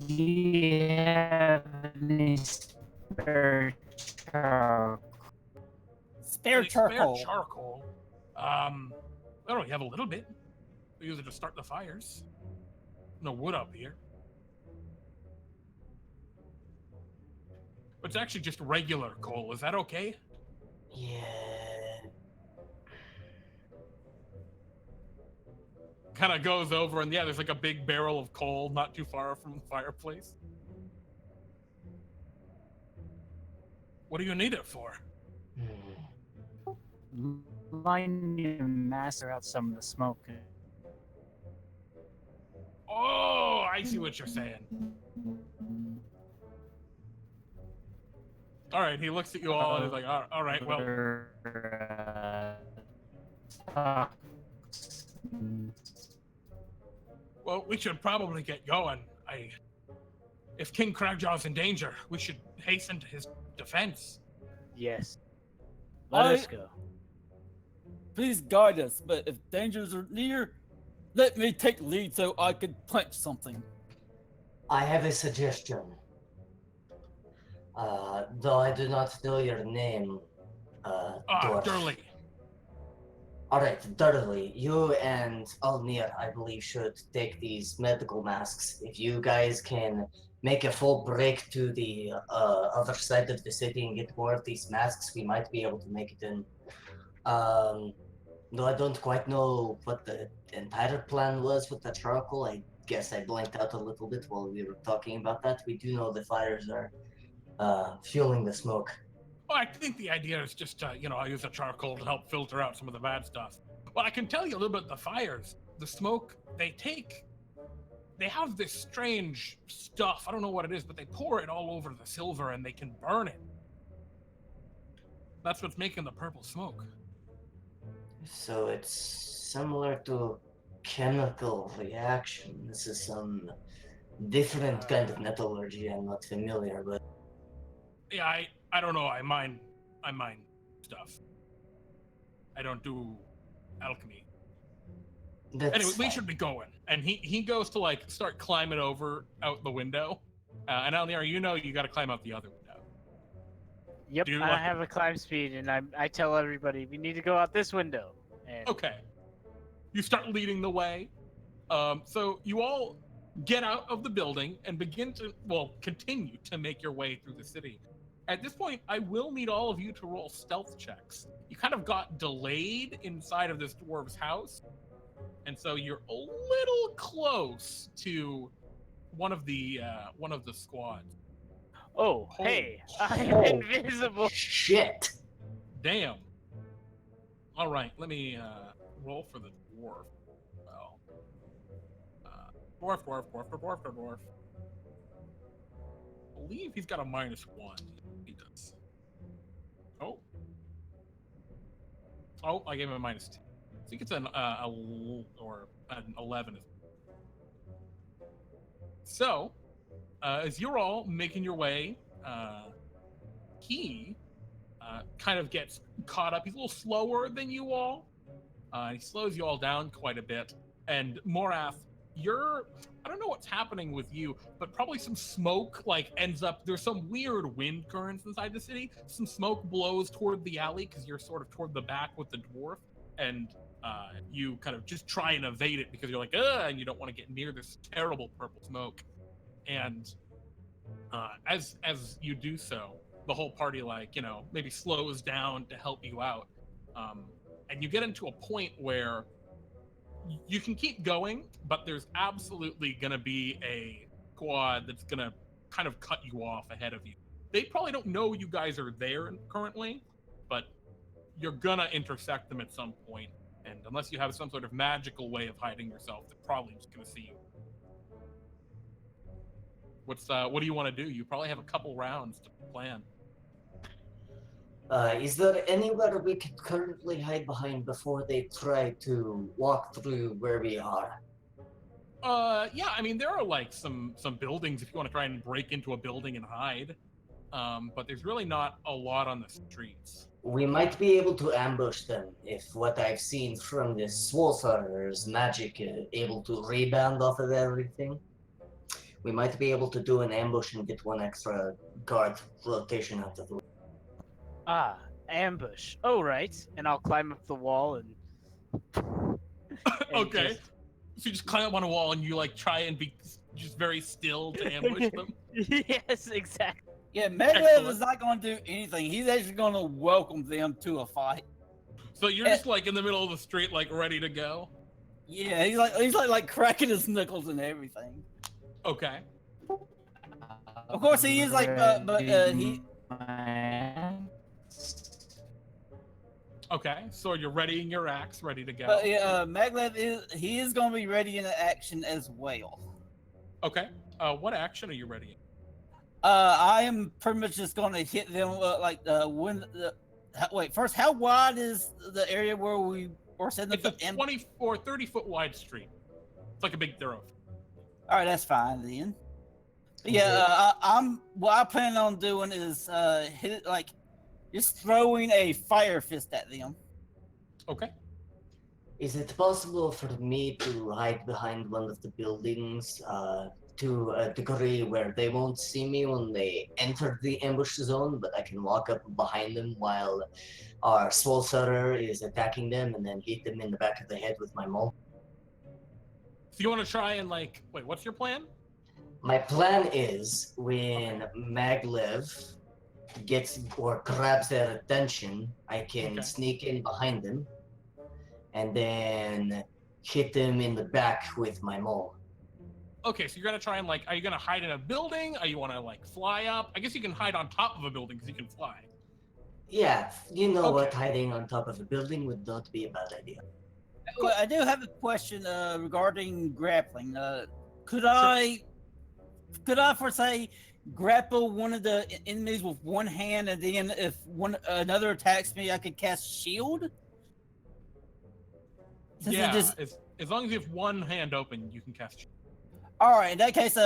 Do you have any spare charcoal? Spare Like, charcoal. Spare charcoal. I don't know. You have a little bit. We use it to start the fires. No wood up here. But it's actually just regular coal. Is that okay? Yeah. Kind of goes over, and yeah, there's like a big barrel of coal not too far from the fireplace. What do you need it for? Line your master out some of the smoke. Oh, I see what you're saying. All right, he looks at you all and he's like, all right, well, we should probably get going. If King Cragjaw's in danger, we should hasten to his defense. Yes. Let us go. Please guide us, but if dangers are near, let me take lead so I could plant something. I have a suggestion. Though I do not know your name, dwarf. Durley. Alright, Dudley, you and Nyere, I believe, should take these medical masks. If you guys can make a full break to the other side of the city and get more of these masks, we might be able to make it in. Though I don't quite know what the entire plan was with the charcoal, I guess I blanked out a little bit while we were talking about that. We do know the fires are fueling the smoke. Well, I think the idea is just to, I use the charcoal to help filter out some of the bad stuff. Well, I can tell you a little bit of the fires. The smoke they have this strange stuff. I don't know what it is, but they pour it all over the silver and they can burn it. That's what's making the purple smoke. So it's similar to chemical reaction. This is some different kind of metallurgy I'm not familiar with. Yeah, I don't know. I mine stuff. I don't do alchemy. Anyway, we should be going. And he goes to like start climbing over out the window. And Nyere, you got to climb out the other window. Yep, I have a climb speed, and I tell everybody we need to go out this window. And... Okay. You start leading the way. So you all get out of the building and continue to make your way through the city. At this point, I will need all of you to roll stealth checks. You kind of got delayed inside of this dwarf's house, and so you're a little close to one of the squads. Oh, hey, I'm invisible. Shit. Damn. All right, let me roll for the dwarf. Well, dwarf. I believe he's got a -1. He does. Oh, I gave him a -2. I think it's an 11. So, as you're all making your way, he kind of gets caught up. He's a little slower than you all. He slows you all down quite a bit. And Moraath, I don't know what's happening with you, but probably some smoke like ends up. There's some weird wind currents inside the city. Some smoke blows toward the alley because you're sort of toward the back with the dwarf, and you kind of just try and evade it because you're like, ugh, and you don't want to get near this terrible purple smoke. And as you do so, the whole party maybe slows down to help you out, and you get into a point where you can keep going, but there's absolutely going to be a squad that's going to kind of cut you off ahead of you. They probably don't know you guys are there currently, but you're going to intersect them at some point. And unless you have some sort of magical way of hiding yourself, they're probably just going to see you. What do you want to do? You probably have a couple rounds to plan. Is there anywhere we could currently hide behind before they try to walk through where we are? Yeah, I mean, there are like some buildings if you want to try and break into a building and hide. But there's really not a lot on the streets. We might be able to ambush them if what I've seen from the Sorcerer's magic is able to rebound off of everything. We might be able to do an ambush and get one extra guard rotation out of the way. Ah, ambush. Oh, right. And I'll climb up the wall and Okay. So you just climb up on a wall and you try and be just very still to ambush them? Yes, exactly. Yeah, Maglev is not going to do anything. He's actually going to welcome them to a fight. So you're just in the middle of the street, ready to go? Yeah, he's like cracking his knuckles and everything. Okay. Of course, he is he. Okay, so you're readying your axe, ready to go. But Maglev is going to be ready in action as well. Okay. What action are you readying? I am pretty much just going to hit them wait, first, how wide is the area where we were setting up? It's a 20 or 30 foot wide street. It's like a big thoroughfare. All right, that's fine then. Yeah, what I plan on doing is hit it just throwing a fire fist at them. Okay. Is it possible for me to hide behind one of the buildings to a degree where they won't see me when they enter the ambush zone, but I can walk up behind them while our Sorcerer is attacking them and then hit them in the back of the head with my mauve? So you want to try and wait, what's your plan? My plan is when Maglev gets or grabs their attention, I can sneak in behind them and then hit them in the back with my mauve. Okay, so you're gonna try and are you gonna hide in a building? Are you wanna fly up? I guess you can hide on top of a building because you can fly. Yeah, you know what, hiding on top of a building would not be a bad idea. Well, I do have a question regarding grappling. Could I, for say, grapple one of the enemies with one hand, and then if another attacks me, I could cast shield? Yeah, as long as you have one hand open, you can cast shield. All right, in that case,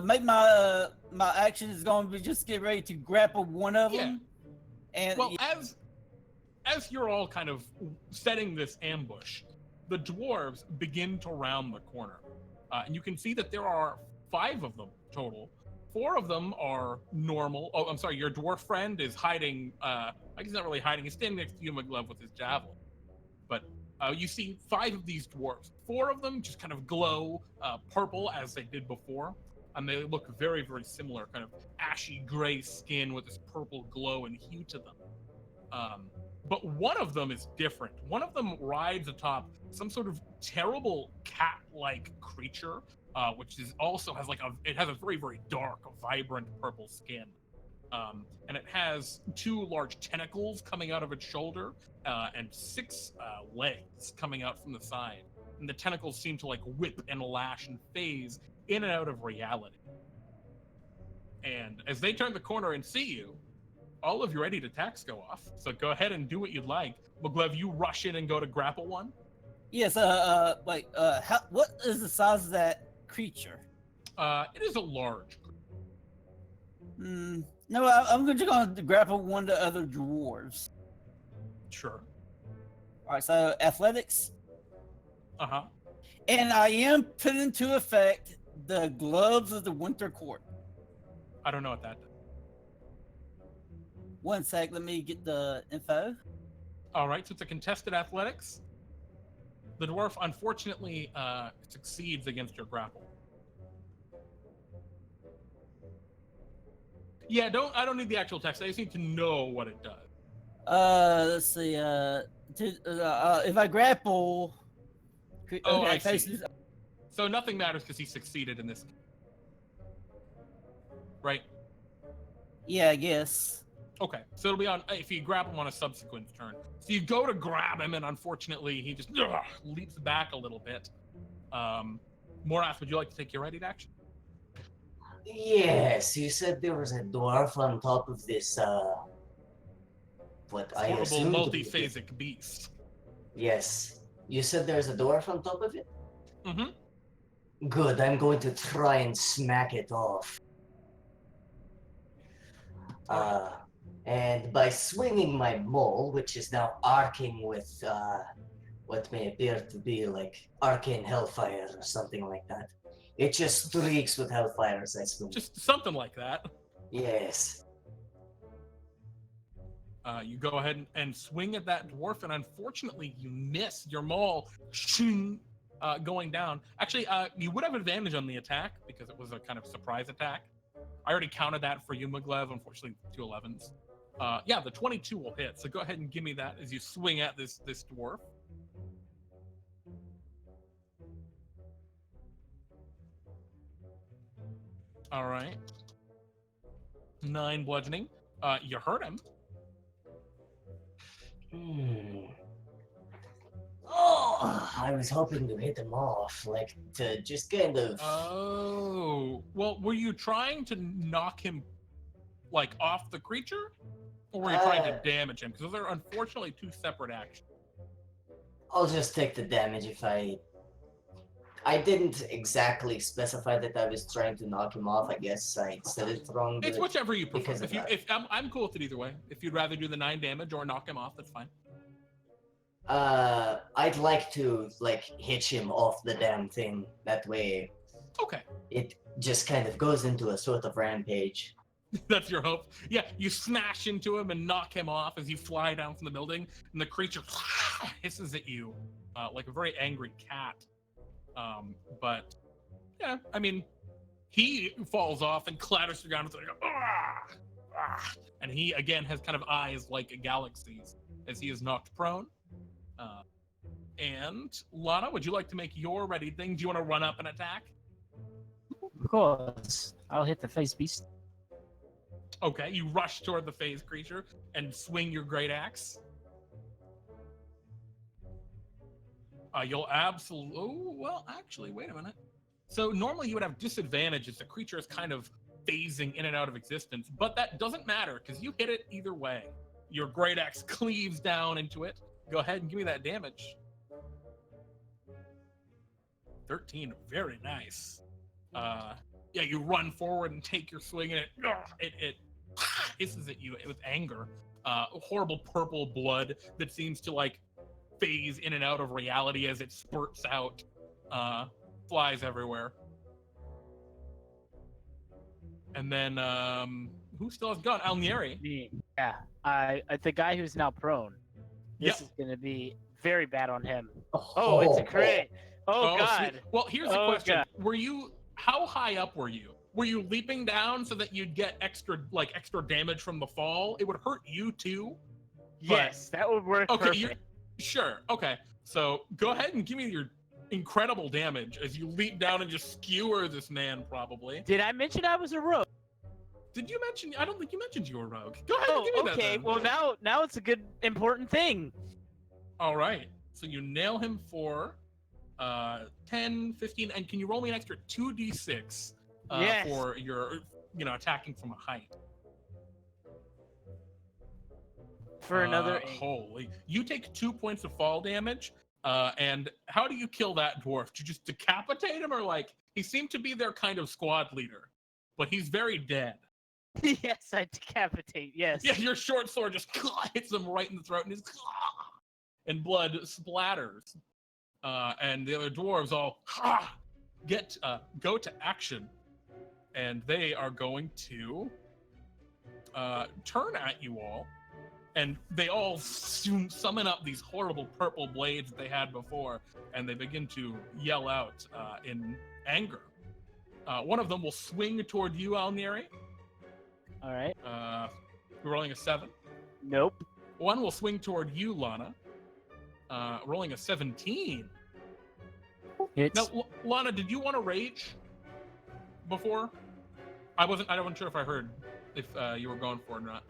make my action is going to be just get ready to grapple one of them. And as you're all kind of setting this ambush, the dwarves begin to round the corner, and you can see that there are 5 of them total. 4 of them are normal. Oh, I'm sorry, your dwarf friend is hiding. He's not really hiding. He's standing next to you, Maglev, with his javelin. But you see 5 of these dwarves. 4 of them just kind of glow purple as they did before, and they look very, very similar, kind of ashy gray skin with this purple glow and hue to them. But one of them is different. One of them rides atop some sort of terrible cat-like creature, which also has it has a very, very dark, vibrant purple skin. And it has 2 large tentacles coming out of its shoulder and 6 legs coming out from the side. And the tentacles seem to whip and lash and phase in and out of reality. And as they turn the corner and see you, all of your ready attacks go off. So go ahead and do what you'd like. Maglev, you rush in and go to grapple one. Yes. What is the size of that creature? It is a large creature. No, I'm just going to grapple one of the other dwarves. Sure. All right, so athletics. And I am putting into effect the gloves of the Winter Court. I don't know what that does. One sec, let me get the info. All right, so it's a contested athletics. The dwarf, unfortunately, succeeds against your grapple. Yeah, I don't need the actual text. I just need to know what it does. Let's see. If I grapple. Oh, okay, I see. faces- So nothing matters because he succeeded in this. Right? Yeah, I guess. Okay, so it'll be on if you grab him on a subsequent turn. So you go to grab him, and unfortunately, he just leaps back a little bit. Moraath, would you like to take your ready to action? Yes, you said there was a dwarf on top of this, what I Horrible assumed. multiphasic beast. Yes. You said there's a dwarf on top of it? Mm-hmm. Good, I'm going to try and smack it off. And by swinging my maul, which is now arcing with what may appear to be like arcane hellfire or something like that. It just streaks with hellfire as I swing. Just something like that. Yes. You go ahead and swing at that dwarf, and unfortunately, you miss your maul going down. Actually, you would have advantage on the attack because it was a kind of surprise attack. I already counted that for you, Maglev. Unfortunately, 2 11s. Yeah, the 22 will hit. So go ahead and give me that as you swing at this dwarf. All right. 9 bludgeoning. You hurt him. Oh, I was hoping to hit him off, like to just kind of. Oh, well, were you trying to knock him, like, off the creature, or were you trying to damage him? Because those are unfortunately 2 separate actions. I'll just take the damage if I didn't exactly specify that I was trying to knock him off. I guess I said it wrong. It's whichever you prefer. because of If I'm cool with it either way. If you'd rather do the 9 damage or knock him off, that's fine. I'd like to hitch him off the damn thing. That way, Okay. it just kind of goes into a sort of rampage. That's your hope. Yeah, you smash into him and knock him off as you fly down from the building, and the creature hisses at you like a very angry cat. But yeah, I mean, he falls off and clatters to the ground. It's like, and he again has kind of eyes like galaxies as he is knocked prone. And Lana, would you like to make your ready thing? Do you want to run up and attack? Of course. I'll hit the face beast. Okay, you rush toward the phase creature and swing your great axe. You'll absolutely. Oh, well, actually, wait a minute. So normally you would have disadvantage as the creature is kind of phasing in and out of existence, but that doesn't matter because you hit it either way. Your great axe cleaves down into it. Go ahead and give me that damage. 13, very nice. Yeah, you run forward and take your swing, and it hisses at you with anger. Horrible purple blood that seems to phase in and out of reality as it spurts out, flies everywhere. And then who still has gun? Nyere. Me. Yeah, the guy who's now prone. This is going to be very bad on him. Oh, it's a crit. Oh, God. Sweet. Well, here's the question. God. How high up were you? Were you leaping down so that you'd get extra damage from the fall? It would hurt you too. Yes, that would work. Okay, sure. Okay, so go ahead and give me your incredible damage as you leap down and just skewer this man. Probably. Did I mention I was a rogue? Did you mention? I don't think you mentioned you were a rogue. Go ahead and give me that. Okay. Then. Well, now it's a good important thing. All right. So you nail him for 10, 15, and can you roll me an extra 2d6 for your, attacking from a height? For another 8. Holy. You take 2 points of fall damage, and how do you kill that dwarf? Do you just decapitate him, or he seemed to be their kind of squad leader, but he's very dead. Yes, I decapitate, yes. Yeah, your short sword just hits him right in the throat, and blood splatters. and the other dwarves all go to action, and they are going to turn at you all, and they all summon up these horrible purple blades that they had before, and they begin to yell out in anger. One of them will swing toward you, Nyere. All right. We're rolling a 7. Nope. One will swing toward you, Lana. Rolling a 17. Hits. Now, Lana, did you want to rage before? I wasn't sure if I heard if you were going for it or not.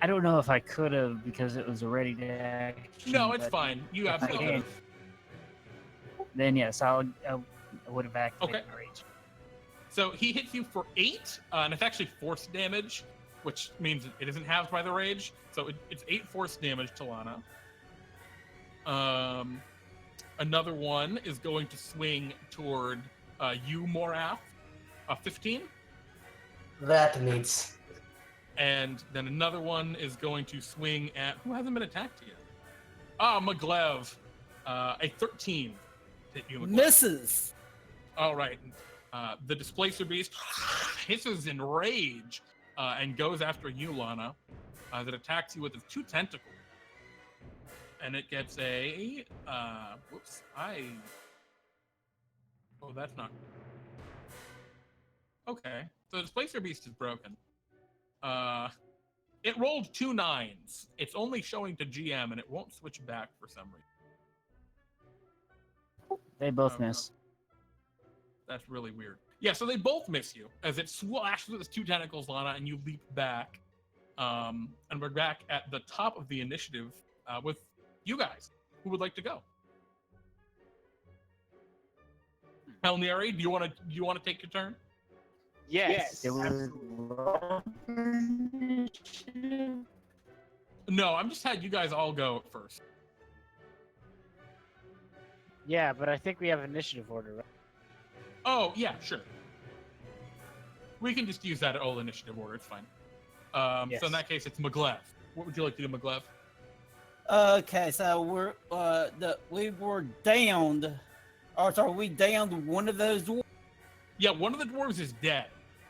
I don't know if I could have because it was a ready to action. No, it's but fine. You if I absolutely could can, have. Then yes, I would have activated Okay. my rage. So he hits you for 8, and it's actually force damage, which means it isn't halved by the rage. So it's 8 force damage to Lana. Another one is going to swing toward you, Moraath, 15. That means. And then another one is going to swing at who hasn't been attacked yet? Maglev, a 13. Hit you, Maglev. Misses. All right. The Displacer Beast hisses in rage and goes after you, Lana, that attacks you with its 2 tentacles. And it gets a... Oh, that's not... Okay. So the Displacer Beast is broken. It rolled 2 9s. It's only showing to GM, and it won't switch back for some reason. They both miss. That's really weird. Yeah, so they both miss you as it slashes with its 2 tentacles, Lana, and you leap back. And we're back at the top of the initiative with you guys. Who would like to go? Nyere, do you want to take your turn? Yes. It was No, I'm just had you guys all go first. Yeah, but I think we have initiative order, right? Oh, yeah, sure. We can just use that old initiative order. It's fine. Yes. So in that case, it's Maglev. What would you like to do, Maglev? Okay, so we were downed. Or sorry, we downed one of those dwarves. Yeah, one of the dwarves is dead.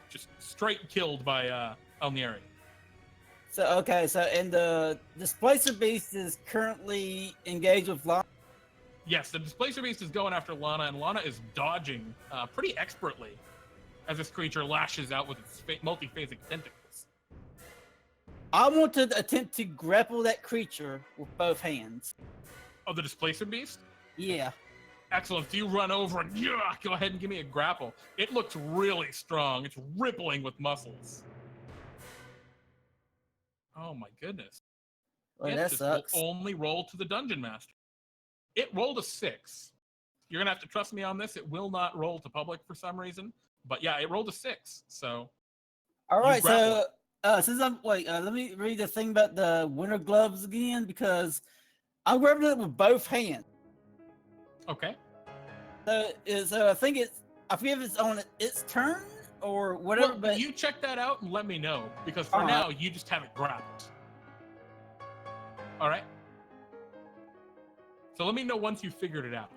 Just straight killed by Nyere. So and the Displacer Beast is currently engaged with Lana. Yes, the Displacer Beast is going after Lana, and Lana is dodging pretty expertly as this creature lashes out with its multi-phasic tentacles. I want to attempt to grapple that creature with both hands. Oh, the Displacer Beast? Yeah. Excellent. So you run over and go ahead and give me a grapple. It looks really strong. It's rippling with muscles. Oh my goodness. Well, It that just sucks. will only roll to the Dungeon Master. It rolled a 6. You're gonna have to trust me on this. It will not roll to public for some reason. But yeah, it rolled a 6. So All right, grapple so since I'm let me read the thing about the winter gloves again because I'm grabbing it with both hands. okay. So I think I forget if it's on its turn or whatever. Well, but you check that out and let me know because for Alright. now you just have it grappled. All right. So let me know once you figured it out.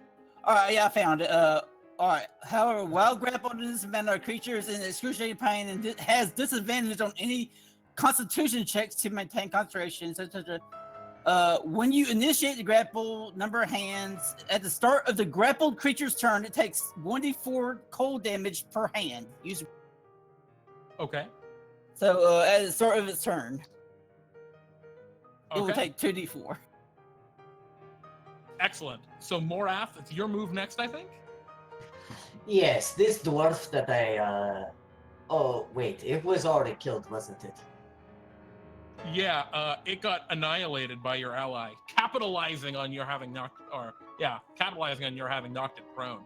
all right, yeah, I found it. All right. However, while grappled, this amount of creature is in excruciating pain and has disadvantage on any Constitution checks to maintain concentration. When you initiate the grapple, number of hands at the start of the grappled creature's turn, it takes 1d4 cold damage per hand. Okay. So at the start of its turn, it will Okay. take 2d4. Excellent. So Moraath, it's your move next, I think. Yes, this dwarf that I. Oh wait, it was already killed, wasn't it? Yeah, it got annihilated by your ally, capitalizing on your having knocked it prone.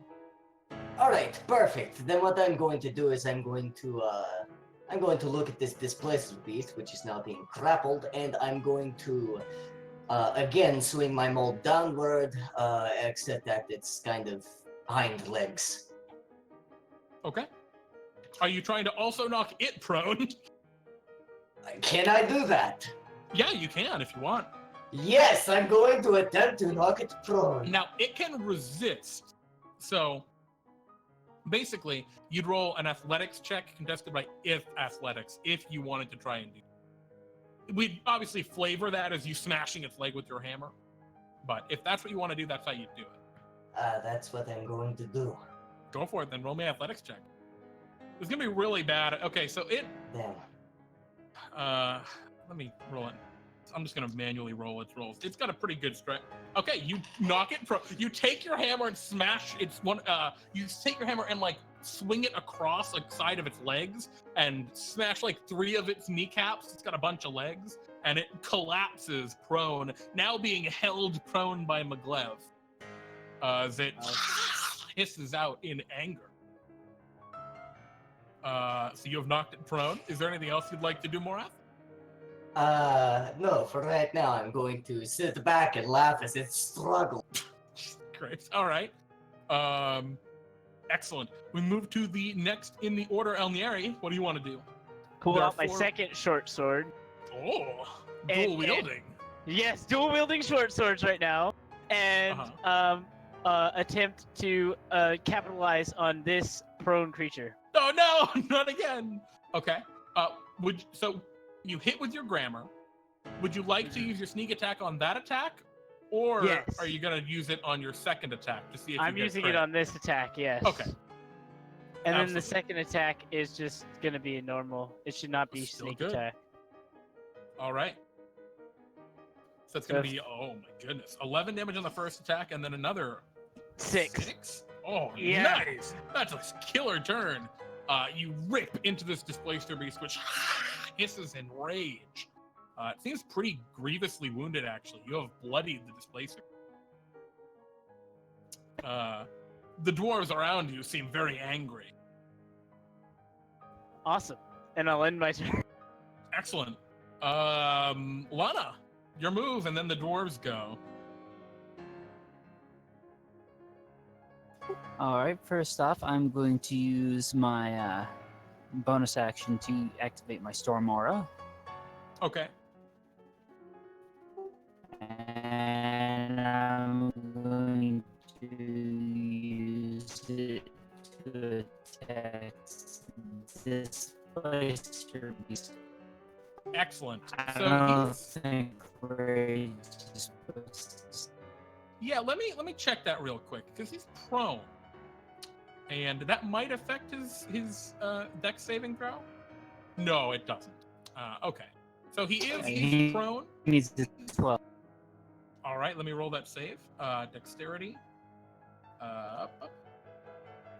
All right, perfect. Then what I'm going to do is I'm going to look at this Displacer Beast, which is now being grappled, and I'm going to again swing my maul downward, except that it's kind of hind legs. Okay. Are you trying to also knock it prone? Can I do that? Yeah, you can if you want. Yes, I'm going to attempt to knock it prone. Now, it can resist. So, basically, you'd roll an athletics check contested by athletics if you wanted to try and do it. We'd obviously flavor that as you smashing its leg with your hammer. But if that's what you want to do, that's how you do it. That's what I'm going to do. Go for it, then roll me an athletics check. It's going to be really bad. Okay, so it... Then. Let me roll it. I'm just gonna manually roll its rolls. It's got a pretty good strike. Okay, you knock it from. You take your hammer and smash its one. You take your hammer and like swing it across the side of its legs and smash like 3 of its kneecaps. It's got a bunch of legs and it collapses prone, now being held prone by Maglev. As it hisses out in anger. So you have knocked it prone. Is there anything else you'd like to do, Moraath? No, for right now, I'm going to sit back and laugh as it struggles. Great. All right. Excellent. We move to the next in the order, Nyere. What do you want to do? Pull out my Therefore- second short sword. Oh, And- dual wielding. Yes, dual wielding short swords right now, and attempt to capitalize on this prone creature. Oh no, not again. Okay. So you hit with your grammar. Would you like to use your sneak attack on that attack, or Yes. are you gonna use it on your second attack to see if I'm you get using crit? it on this attack, yes. Okay. And then Absolutely. the second attack is just gonna be a normal. It should not be Still sneak good. attack. All right. So that's gonna be, oh my goodness, 11 damage on the first attack, and then another 6. Oh, Yeah. nice! That's a killer turn. You rip into this displacer beast, which hisses in rage. It seems pretty grievously wounded, actually. You have bloodied the displacer. The dwarves around you seem very angry. Awesome. And I'll end my turn. Excellent. Lana, your move, and then the dwarves go. All right, first off, I'm going to use my bonus action to activate my Storm Aura. Okay. And I'm going to use it to attack this placer beast. Excellent. I So don't he's, think we're just supposed to. yeah, let me check that real quick because he's prone, and that might affect his dex saving throw. No, it doesn't. Okay, so he's prone. He needs to 12. All right, let me roll that save. Dexterity. Up.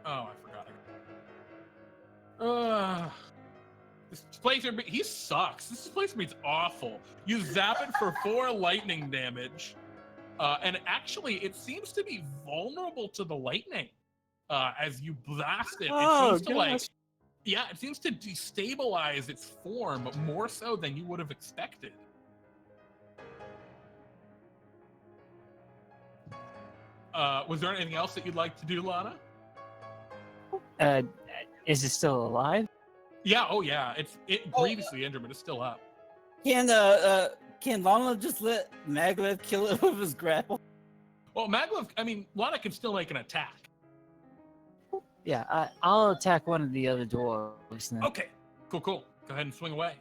Oh, I forgot. This displacer beast, he sucks. This displacer beast's awful. You zap it for 4 lightning damage. And actually, it seems to be vulnerable to the lightning as you blast it. Oh, it seems to gosh. it seems to destabilize its form more so than you would have expected. Was there anything else that you'd like to do, Lana? Is it still alive? Yeah. Oh, yeah. It grievously injured, but it's still up. Can Lana just let Maglev kill it with his grapple? Well, Maglev. I mean, Lana can still make an attack. Yeah, I'll attack one of the other dwarves then. Okay. Cool. Go ahead and swing away.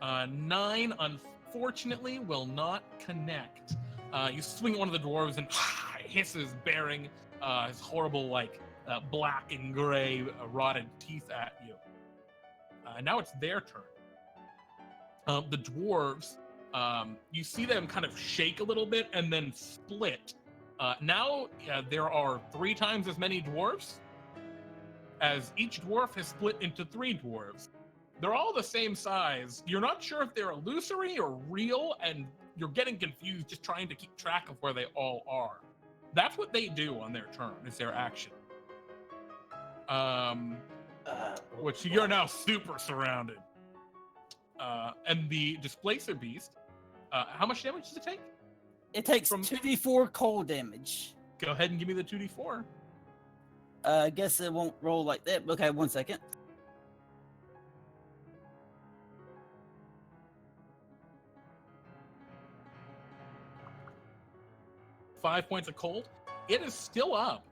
9, unfortunately, will not connect. You swing one of the dwarves and it hisses, bearing his horrible, black and gray rotted teeth at you. Now it's their turn. The dwarves, you see them kind of shake a little bit and then split. Now there are 3 times as many dwarves, as each dwarf has split into 3 dwarves. They're all the same size. You're not sure if they're illusory or real, and you're getting confused just trying to keep track of where they all are. That's what they do on their turn, is their action. Which you're now super surrounded. And the displacer beast, how much damage does it take? It takes From- 2d4 cold damage. Go ahead and give me the 2d4. I guess it won't roll like that. Okay, 1 second. 5 points of cold. It is still up.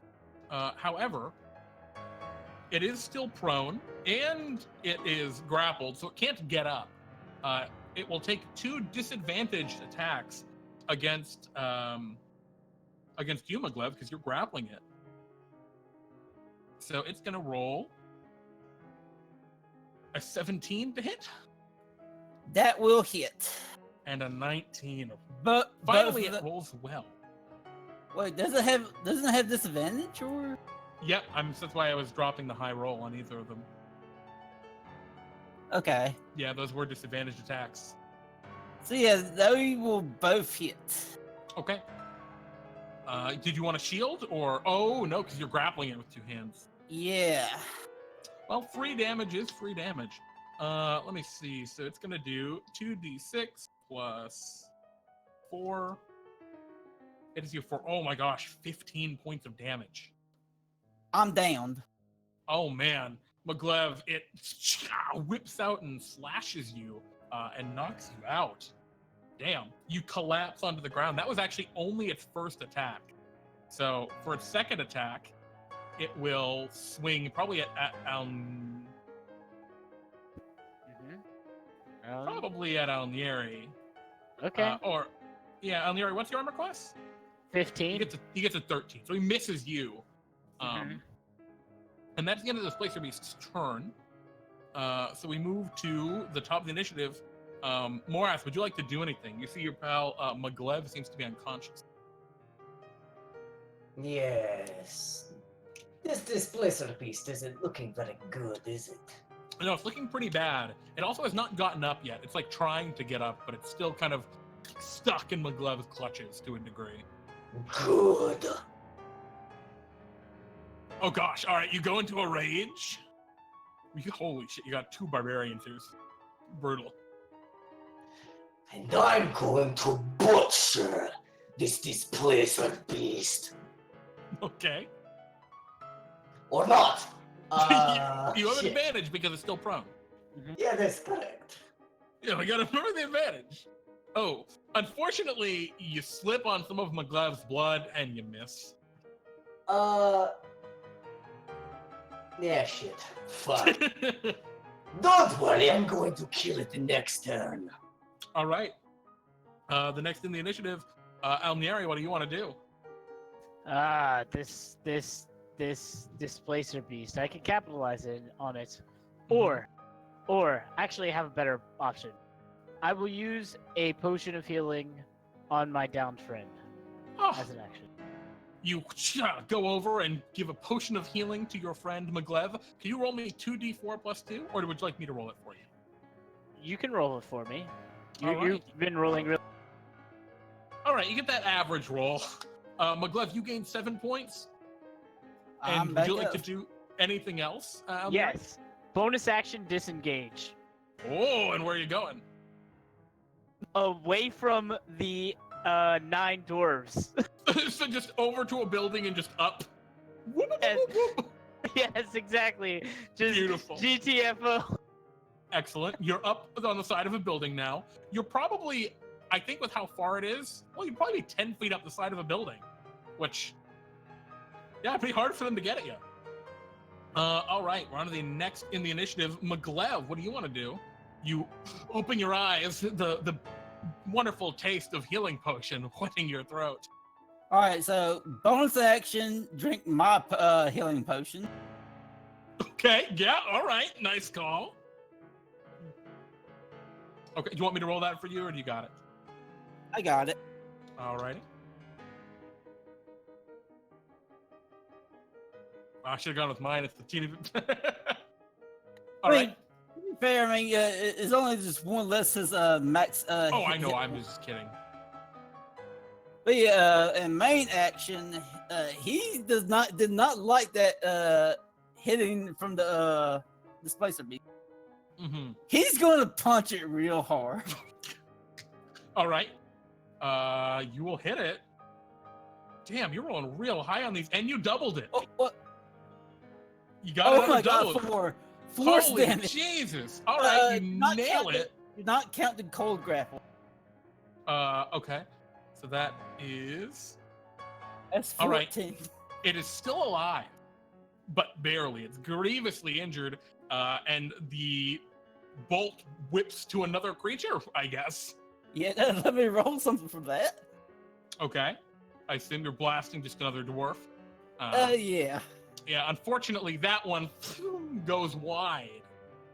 However, it is still prone, and it is grappled, so it can't get up. It will take 2 disadvantaged attacks against you, Maglev, because you're grappling it. So it's going to roll a 17 to hit. That will hit. And a 19. But Finally, it rolls well. Wait, doesn't it have disadvantage or? Yep, that's why I was dropping the high roll on either of them. Okay. Yeah, those were disadvantaged attacks. So yeah, they will both hit. Okay. Did you want a shield or? Oh no, because you're grappling it with 2 hands. Yeah. Well, free damage is free damage. Let me see. So it's gonna do 2d6 plus 4. It is you for, oh my gosh, 15 points of damage. I'm downed. Oh man, Maglev, it whips out and slashes you and knocks you out. Damn, you collapse onto the ground. That was actually only its first attack. So for its second attack, it will swing probably at probably at Nyere. Okay. Nyere, what's your armor class? 15. He gets a 13, so he misses you. And that's the end of this Placer Beast's turn. So we move to the top of the initiative. Moraath, would you like to do anything? You see your pal Maglev seems to be unconscious. Yes. This displacer beast isn't looking very good, is it? No, it's looking pretty bad. It also has not gotten up yet. It's like trying to get up, but it's still kind of stuck in Maglev's clutches to a degree. Good. Oh gosh, all right, you go into a rage. Holy shit, you got 2 barbarians here. Brutal. And I'm going to butcher this displacer beast. Okay. Or not. You have an Shit. advantage because it's still prone. Yeah, that's correct. Yeah, we gotta remember the advantage. Oh, unfortunately, you slip on some of Maglev's blood and you miss. Yeah, shit. Fuck. Don't worry, I'm going to kill it the next turn. All right. The next in the initiative, Nyere, what do you want to do? This displacer beast. I can capitalize on it, or actually have a better option. I will use a potion of healing on my downed friend as an action. You go over and give a potion of healing to your friend Maglev. Can you roll me 2d4 plus 2, or would you like me to roll it for you? You can roll it for me. All right. You've been rolling really. All right, you get that average roll. Maglev, you gained 7 points. And would you like to do anything else? Yes. Bonus action, disengage. Oh, and where are you going? Away from the 9 dwarves. So just over to a building and just up. Yes, yes, exactly. Just Beautiful. GTFO. Excellent. You're up on the side of a building now. You're probably, I think with how far it is, well, you'd probably be 10 feet up the side of a building, which, yeah, pretty hard for them to get at you. All right, we're on to the next in the initiative. Maglev, what do you want to do? You open your eyes, the wonderful taste of healing potion wetting your throat. All right, so bonus action, drink my healing potion. Okay, yeah, all right, nice call. Okay, do you want me to roll that for you, or do you got it? I got it. All righty. I should have gone with mine. It's the teeny bit. All right. To be fair, I mean, it's only just one less as max. Oh, I know. I'm just kidding. But yeah, in main action, he did not like that hitting from the displacer beast. Mm-hmm. He's going to punch it real hard. All right. You will hit it. Damn, you're rolling real high on these, and you doubled it. Oh, what? You got it on my a double. God, force Holy damage. Jesus! All right, you nail it. Do not count the cold grapple. Okay. So that is That's All right. 14. It is still alive, but barely. It's grievously injured, and the bolt whips to another creature, I guess. Yeah, let me roll something for that. Okay. I assume you're blasting just another dwarf. Yeah. Yeah, unfortunately, that one goes wide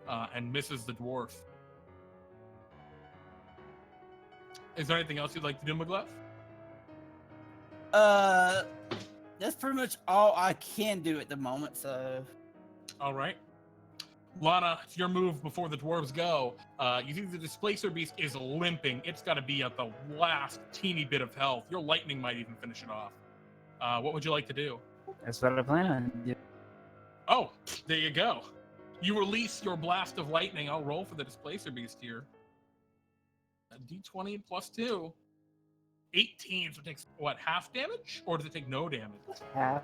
and misses the dwarf. Is there anything else you'd like to do, Maglev? That's pretty much all I can do at the moment, so... All right. Lana, it's your move before the dwarves go. You see the Displacer Beast is limping. It's got to be at the last teeny bit of health. Your lightning might even finish it off. What would you like to do? That's what I plan on doing. Oh, there you go. You release your blast of lightning. I'll roll for the Displacer Beast here. A D20 plus 2. 18, so it takes, what, half damage? Or does it take no damage? Half.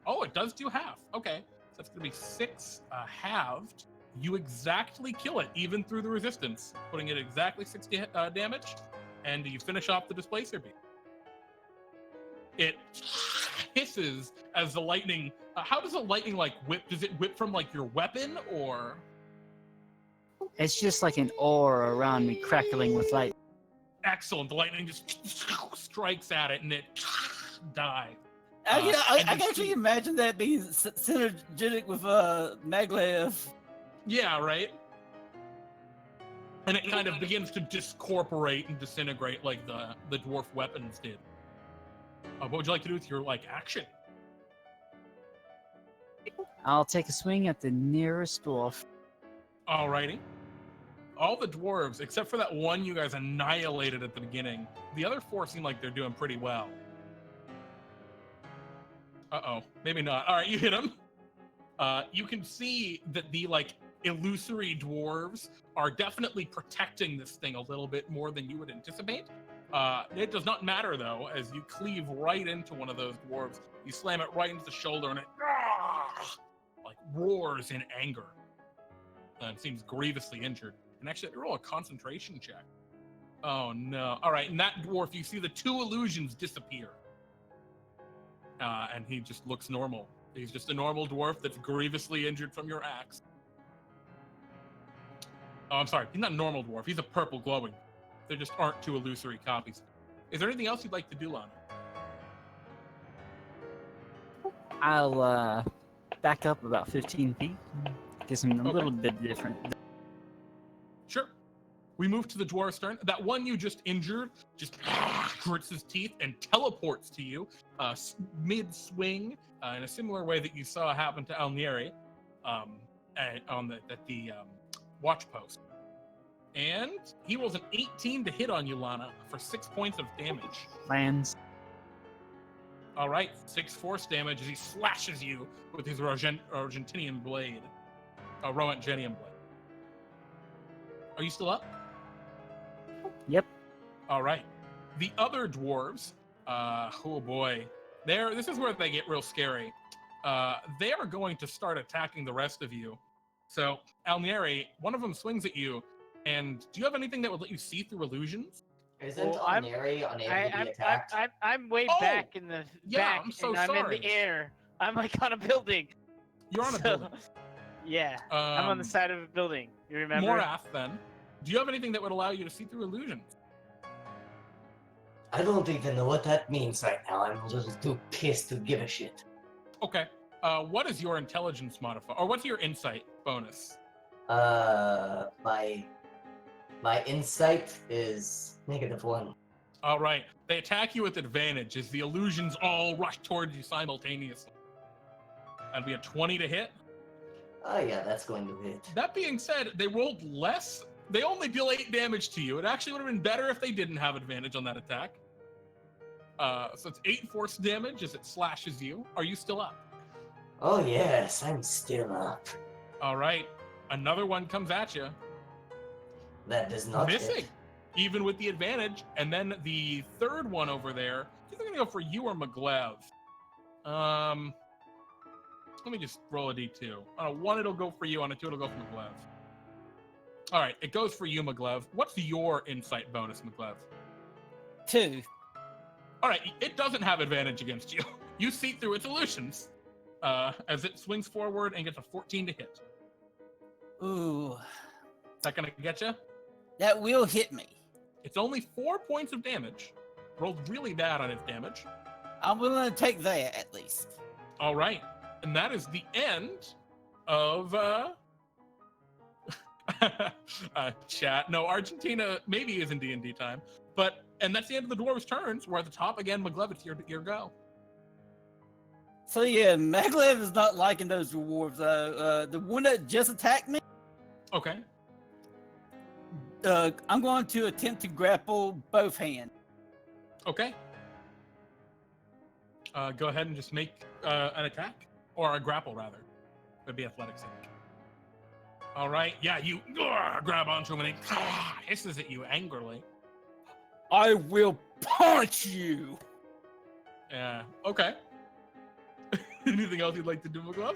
Oh, it does do half. Okay. So that's going to be 6 halved. You exactly kill it, even through the resistance, putting it exactly 60 damage, and you finish off the Displacer Beast. It hisses as the lightning... how does the lightning, like, whip? Does it whip from, like, your weapon, or...? It's just like an aura around me crackling with light. Excellent. The lightning just strikes at it, and it dies. I can actually imagine that being synergetic with Maglev. Yeah, right? And it kind of begins to discorporate and disintegrate like the dwarf weapons did. What would you like to do with your, like, action? I'll take a swing at the nearest dwarf. Alrighty. All the dwarves, except for that one you guys annihilated at the beginning, the other 4 seem like they're doing pretty well. Uh-oh, maybe not. All right, you hit him. You can see that the, like, illusory dwarves are definitely protecting this thing a little bit more than you would anticipate. It does not matter, though, as you cleave right into one of those dwarves. You slam it right into the shoulder, and it like roars in anger. And seems grievously injured. And actually, roll a concentration check. Oh, no. All right, and that dwarf, you see the 2 illusions disappear. And he just looks normal. He's just a normal dwarf that's grievously injured from your axe. Oh, I'm sorry. He's not a normal dwarf. He's a purple glowing. There just aren't 2 illusory copies. Is there anything else you'd like to do, Lana? I'll back up about 15 feet. Get something a little bit different. Sure. We move to the dwarf's turn. That one you just injured just grits his teeth and teleports to you mid-swing in a similar way that you saw happen to Nyere at the watch post. And he rolls an 18 to hit on you, Lana, for 6 points of damage. Lands. All right, 6 force damage as he slashes you with his Argentinian blade. Roentgenium blade. Are you still up? Yep. All right. The other dwarves, oh boy. This is where they get real scary. They are going to start attacking the rest of you. So, Nyere, one of them swings at you, and do you have anything that would let you see through illusions? Isn't Well, Nyere unable to be attacked? I'm way back in the back, I'm so and I'm sorry. in the air. I'm like on a building. You're on a building. Yeah, I'm on the side of a building. You remember? Moraath, then. Do you have anything that would allow you to see through illusions? I don't even know what that means right now. I'm a little too pissed to give a shit. Okay. What is your intelligence modifier? Or what's your insight bonus? My insight is -1. All right. They attack you with advantage as the illusions all rush towards you simultaneously. That'd be a 20 to hit. Oh yeah, that's going to hit. That being said, they rolled less. They only deal 8 damage to you. It actually would have been better if they didn't have advantage on that attack. So it's 8 force damage as it slashes you. Are you still up? Oh yes, I'm still up. All right. Another one comes at you. That does not Missing. hit. Even with the advantage. And then the third one over there, I think they're going to go for you or Maglev. Let me just roll a d2. On a 1, it'll go for you. On a 2, it'll go for Maglev. All right, it goes for you, Maglev. What's your insight bonus, Maglev? 2. All right, it doesn't have advantage against you. You see through its illusions as it swings forward and gets a 14 to hit. Ooh, Is that gonna get you? that will hit me. It's only 4 points of damage. Rolled really bad on its damage. I'm willing to take that at least. All right, and that is the end of chat. No, Argentina maybe is in D&D time, and that's the end of the dwarves' turns. We're at the top again. Maglev, it's your go. So yeah, Maglev is not liking those dwarves. The one that just attacked me, Okay. I'm going to attempt to grapple both hands. Okay. Go ahead and just make an attack, or a grapple rather. It'd be athletics. All right. Yeah, you grab onto him and he hisses at you angrily. I will punch you. Yeah. Okay. Anything else you'd like to do, Maglev?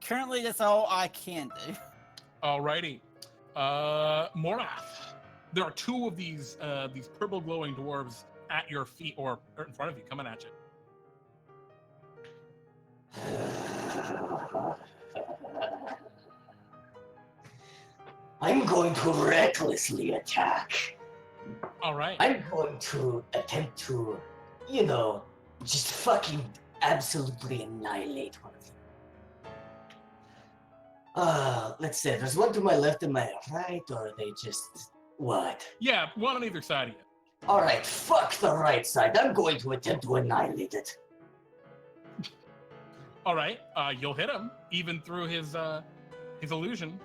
Currently that's all I can do. Alrighty. Moraath. There are two of these purple glowing dwarves at your feet or in front of you, coming at you. I'm going to recklessly attack. All right. I'm going to attempt to, just fucking absolutely annihilate one of them. Let's say there's one to my left and my right, or are they just what? Yeah, one on either side of you. Alright, fuck the right side. I'm going to attempt to annihilate it. All right. You'll hit him even through his illusion.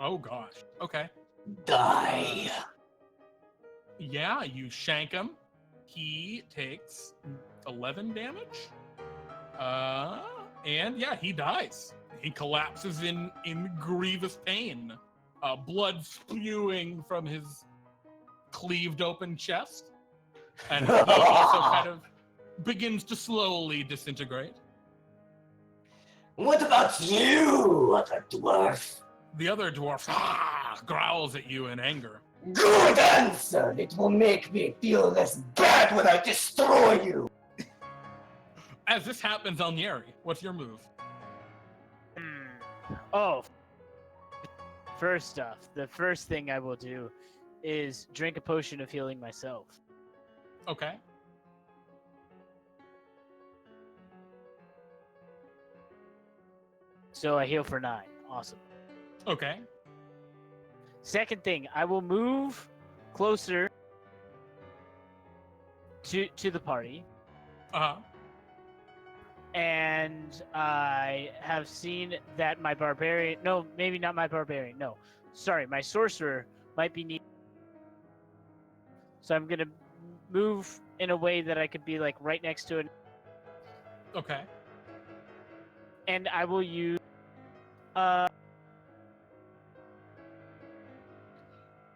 Oh gosh. Okay. Die. Yeah, you shank him. He takes 11 damage. And yeah, he dies. He collapses in grievous pain. Blood spewing from his cleaved open chest. And he also kind of begins to slowly disintegrate. What about you, other dwarf? The other dwarf growls at you in anger. Good answer! It will make me feel less bad when I destroy you! As this happens, Nyere, what's your move? Oh. First off, the first thing I will do is drink a potion of healing myself. Okay. So I heal for 9. Awesome. Okay. Second thing, I will move closer to the party. Uh-huh. And I have seen that my barbarian... No, maybe not my barbarian. No. Sorry, my sorcerer might be needed. So I'm going to move in a way that I could be like right next to it. Okay. And I will use...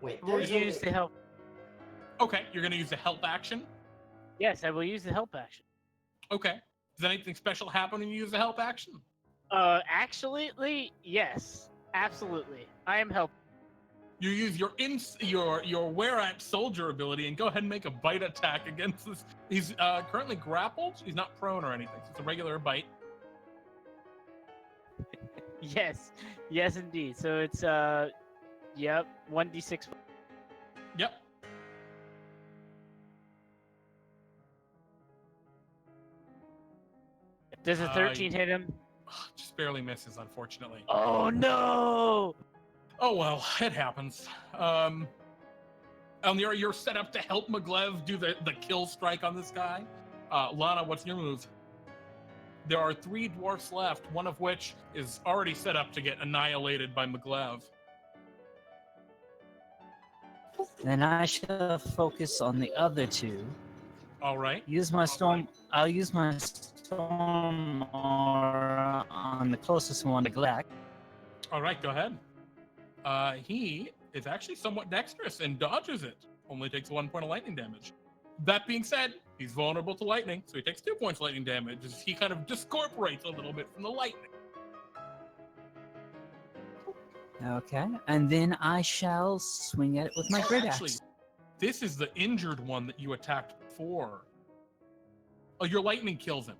Wait, We'll there's use the help. Okay, you're going to use the help action? Yes, I will use the help action. Okay. Does anything special happen when you use the help action? Actually, yes. Absolutely. I am helping. You use your Wereant soldier ability and go ahead and make a bite attack against this. He's currently grappled. He's not prone or anything. So it's a regular bite. Yes. Yes, indeed. So it's, yep, 1d6. Yep. Does a 13 hit him? Just barely misses, unfortunately. Oh, no! Oh, well, it happens. Nyere, you're set up to help Maglev do the kill strike on this guy. Lana, what's your move? There are 3 dwarfs left, one of which is already set up to get annihilated by Maglev. Then I shall focus on the other 2. All right. Use my storm. I'll use my storm aura on the closest one to Glack. All right, go ahead. He is actually somewhat dexterous and dodges it. Only takes 1 point of lightning damage. That being said, he's vulnerable to lightning, so he takes 2 points of lightning damage as he kind of discorporates a little bit from the lightning. Okay, and then I shall swing at it with my great Actually, axe. this is the injured one that you attacked before. Oh, your lightning kills him.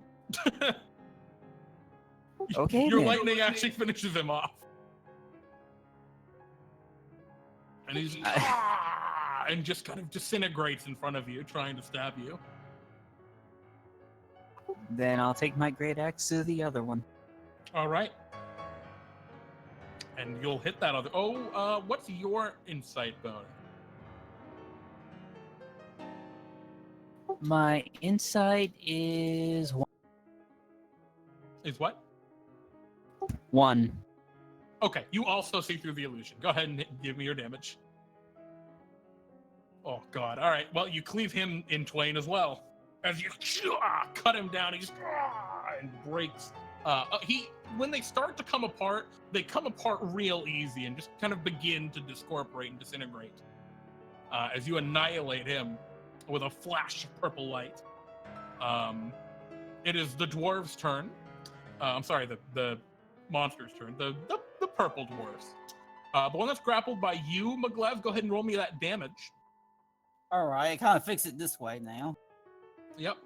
Okay, Your then. lightning actually finishes him off. And he's and just kind of disintegrates in front of you, trying to stab you. Then I'll take my great axe to the other one. All right. And you'll hit that other. Oh, what's your insight bonus? My insight is Is what? 1. Okay, you also see through the illusion. Go ahead and give me your damage. Oh God! All right. Well, you cleave him in twain as well. As you cut him down, he just and breaks. When they start to come apart, they come apart real easy and just kind of begin to discorporate and disintegrate. As you annihilate him with a flash of purple light. It is the dwarves' turn. I'm sorry, the monster's turn. The purple dwarves. The one that's grappled by you, Maglev. Go ahead and roll me that damage. All right, kind of fix it this way now. Yep.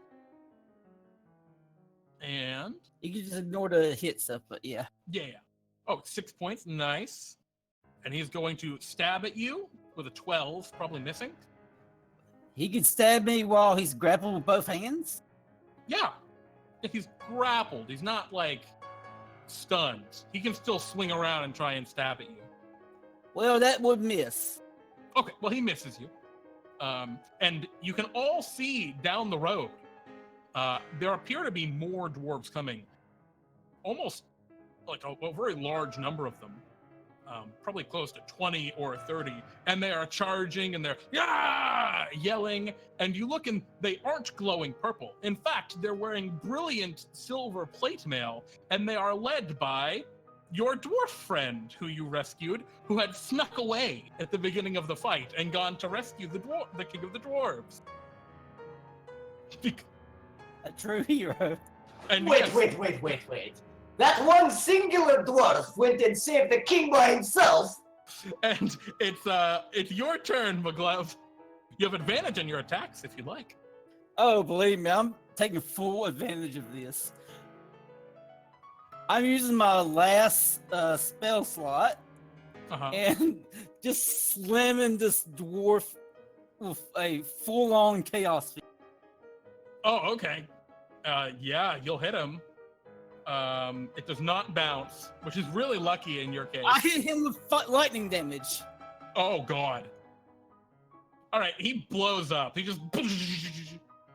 And You can just ignore the hit stuff, but yeah. yeah. Oh, 6 points. Nice. And he's going to stab at you with a 12, probably missing. He can stab me while he's grappled with both hands? Yeah. He's grappled. He's not like stunned. He can still swing around and try and stab at you. Well, that would miss. Okay, well, he misses you. And you can all see down the road, there appear to be more dwarves coming. Almost like a very large number of them. Probably close to 20 or 30. And they are charging and they're yelling. And you look and they aren't glowing purple. In fact, they're wearing brilliant silver plate mail. And they are led by your dwarf friend who you rescued, who had snuck away at the beginning of the fight and gone to rescue the king of the dwarves. A true hero. And Wait, yes, wait. That one singular dwarf went and saved the king by himself. and it's your turn, Maglev. You have advantage on your attacks if you like. Oh, believe me, I'm taking full advantage of this. I'm using my last spell slot and just slamming this dwarf with a full-on chaos field. Oh, okay. Yeah, you'll hit him. It does not bounce, which is really lucky in your case. I hit him with lightning damage. Oh, God. All right, he blows up. He just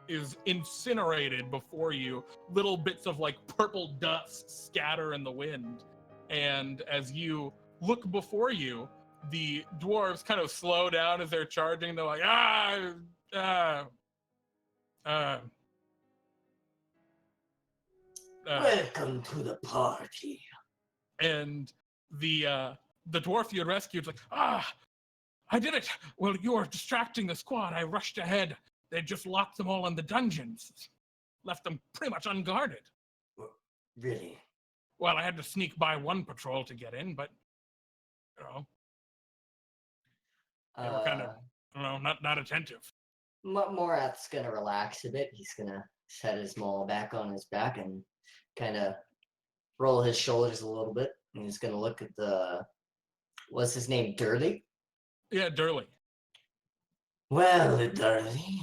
is incinerated before you. Little bits of like purple dust scatter in the wind. And as you look before you, the dwarves kind of slow down as they're charging. They're like, Welcome to the party. and the dwarf you had rescued is like, I did it. Well, you were distracting the squad. I rushed ahead. They just locked them all in the dungeons. Left them pretty much unguarded. Really? Well, I had to sneak by one patrol to get in, but, you know, they were kind of, not attentive. Moraath's gonna relax a bit. He's gonna set his maul back on his back and kind of roll his shoulders a little bit. And he's gonna look at what's his name, Durley? Yeah, Durley. Well, Durley,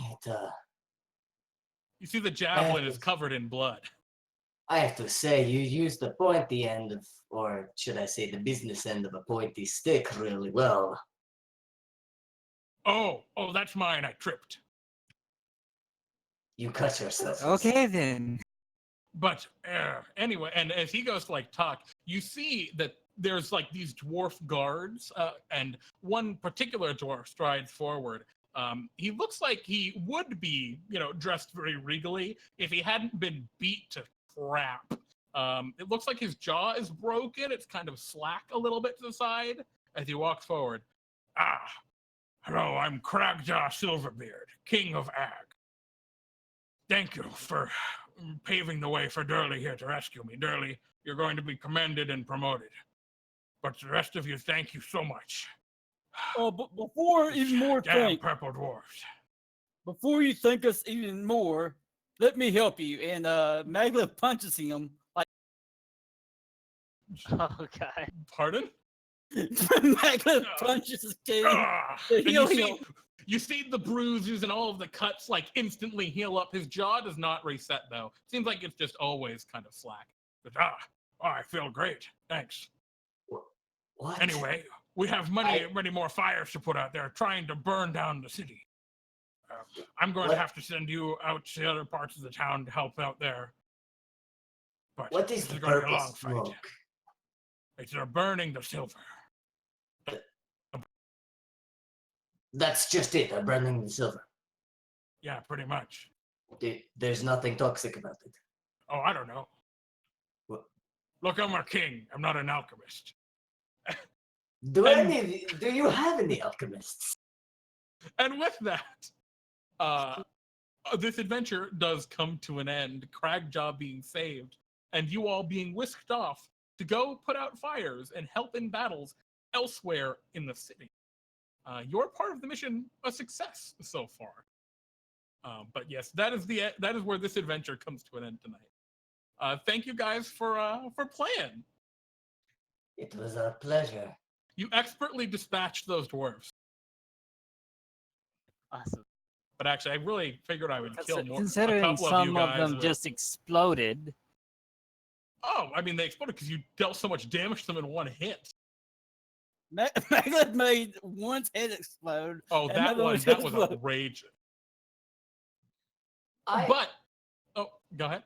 You see the javelin is covered in blood. I have to say, you used the pointy end of, or should I say the business end of a pointy stick really well. Oh, that's mine. I tripped. You cut yourself. Okay, then. But anyway, and as he goes to like talk, you see that there's like these dwarf guards, and one particular dwarf strides forward. He looks like he would be, dressed very regally if he hadn't been beat to crap. It looks like his jaw is broken. It's kind of slack a little bit to the side as he walks forward. Hello, I'm Cragjaw Silverbeard, King of Ag. Thank you for paving the way for Durley here to rescue me. Durley, you're going to be commended and promoted. But the rest of you, thank you so much. But before even more Damn think, purple dwarves. before you thank us even more, let me help you. And Maglev punches him like Oh god. Pardon? Maglev punches his king to And heal him. you see the bruises and all of the cuts like instantly heal up. His jaw does not reset though. Seems like it's just always kind of slack. But I feel great. Thanks. What? Anyway, we have many more fires to put out there trying to burn down the city. I'm going to have to send you out to other parts of the town to help out there. But What is this the going to be a purple long smoke? fight. They're burning the silver. That's just it. I'm burning the silver. Yeah, pretty much. There's nothing toxic about it. Oh, I don't know. What? Look, I'm a king. I'm not an alchemist. Do you have any alchemists? And with that, this adventure does come to an end. Cragjaw being saved, and you all being whisked off to go put out fires and help in battles elsewhere in the city. Your part of the mission a success so far. But yes, that is where this adventure comes to an end tonight. Thank you guys for playing. It was our pleasure. You expertly dispatched those dwarves. Awesome. But actually, I really figured I would kill more. Considering a couple some of, you of guys them with- just exploded. Oh, I mean, they exploded because you dealt so much damage to them in one hit. Maglev made one's head explode. Oh, that another one, one's that was explode. outrageous. I Go ahead.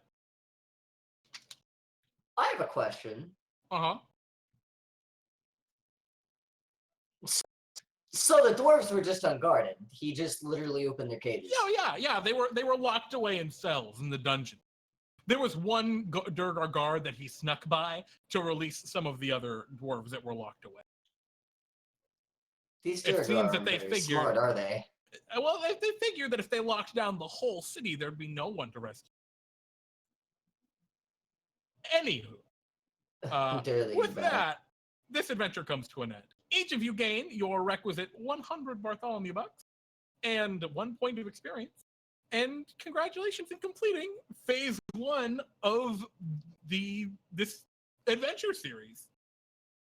have a question. Uh-huh. So the dwarves were just unguarded. He just literally opened their cages. Yeah. They were locked away in cells in the dungeon. There was one Durgar guard that he snuck by to release some of the other dwarves that were locked away. These It Durgar seems that aren't they very figured- smart, are they? Well, they figured that if they locked down the whole city, there'd be no one to rescue. Anywho, Literally with bad. that, this adventure comes to an end. Each of you gain your requisite 100 Bartholomew bucks and 1 point of experience. And congratulations in completing phase 1 of this adventure series.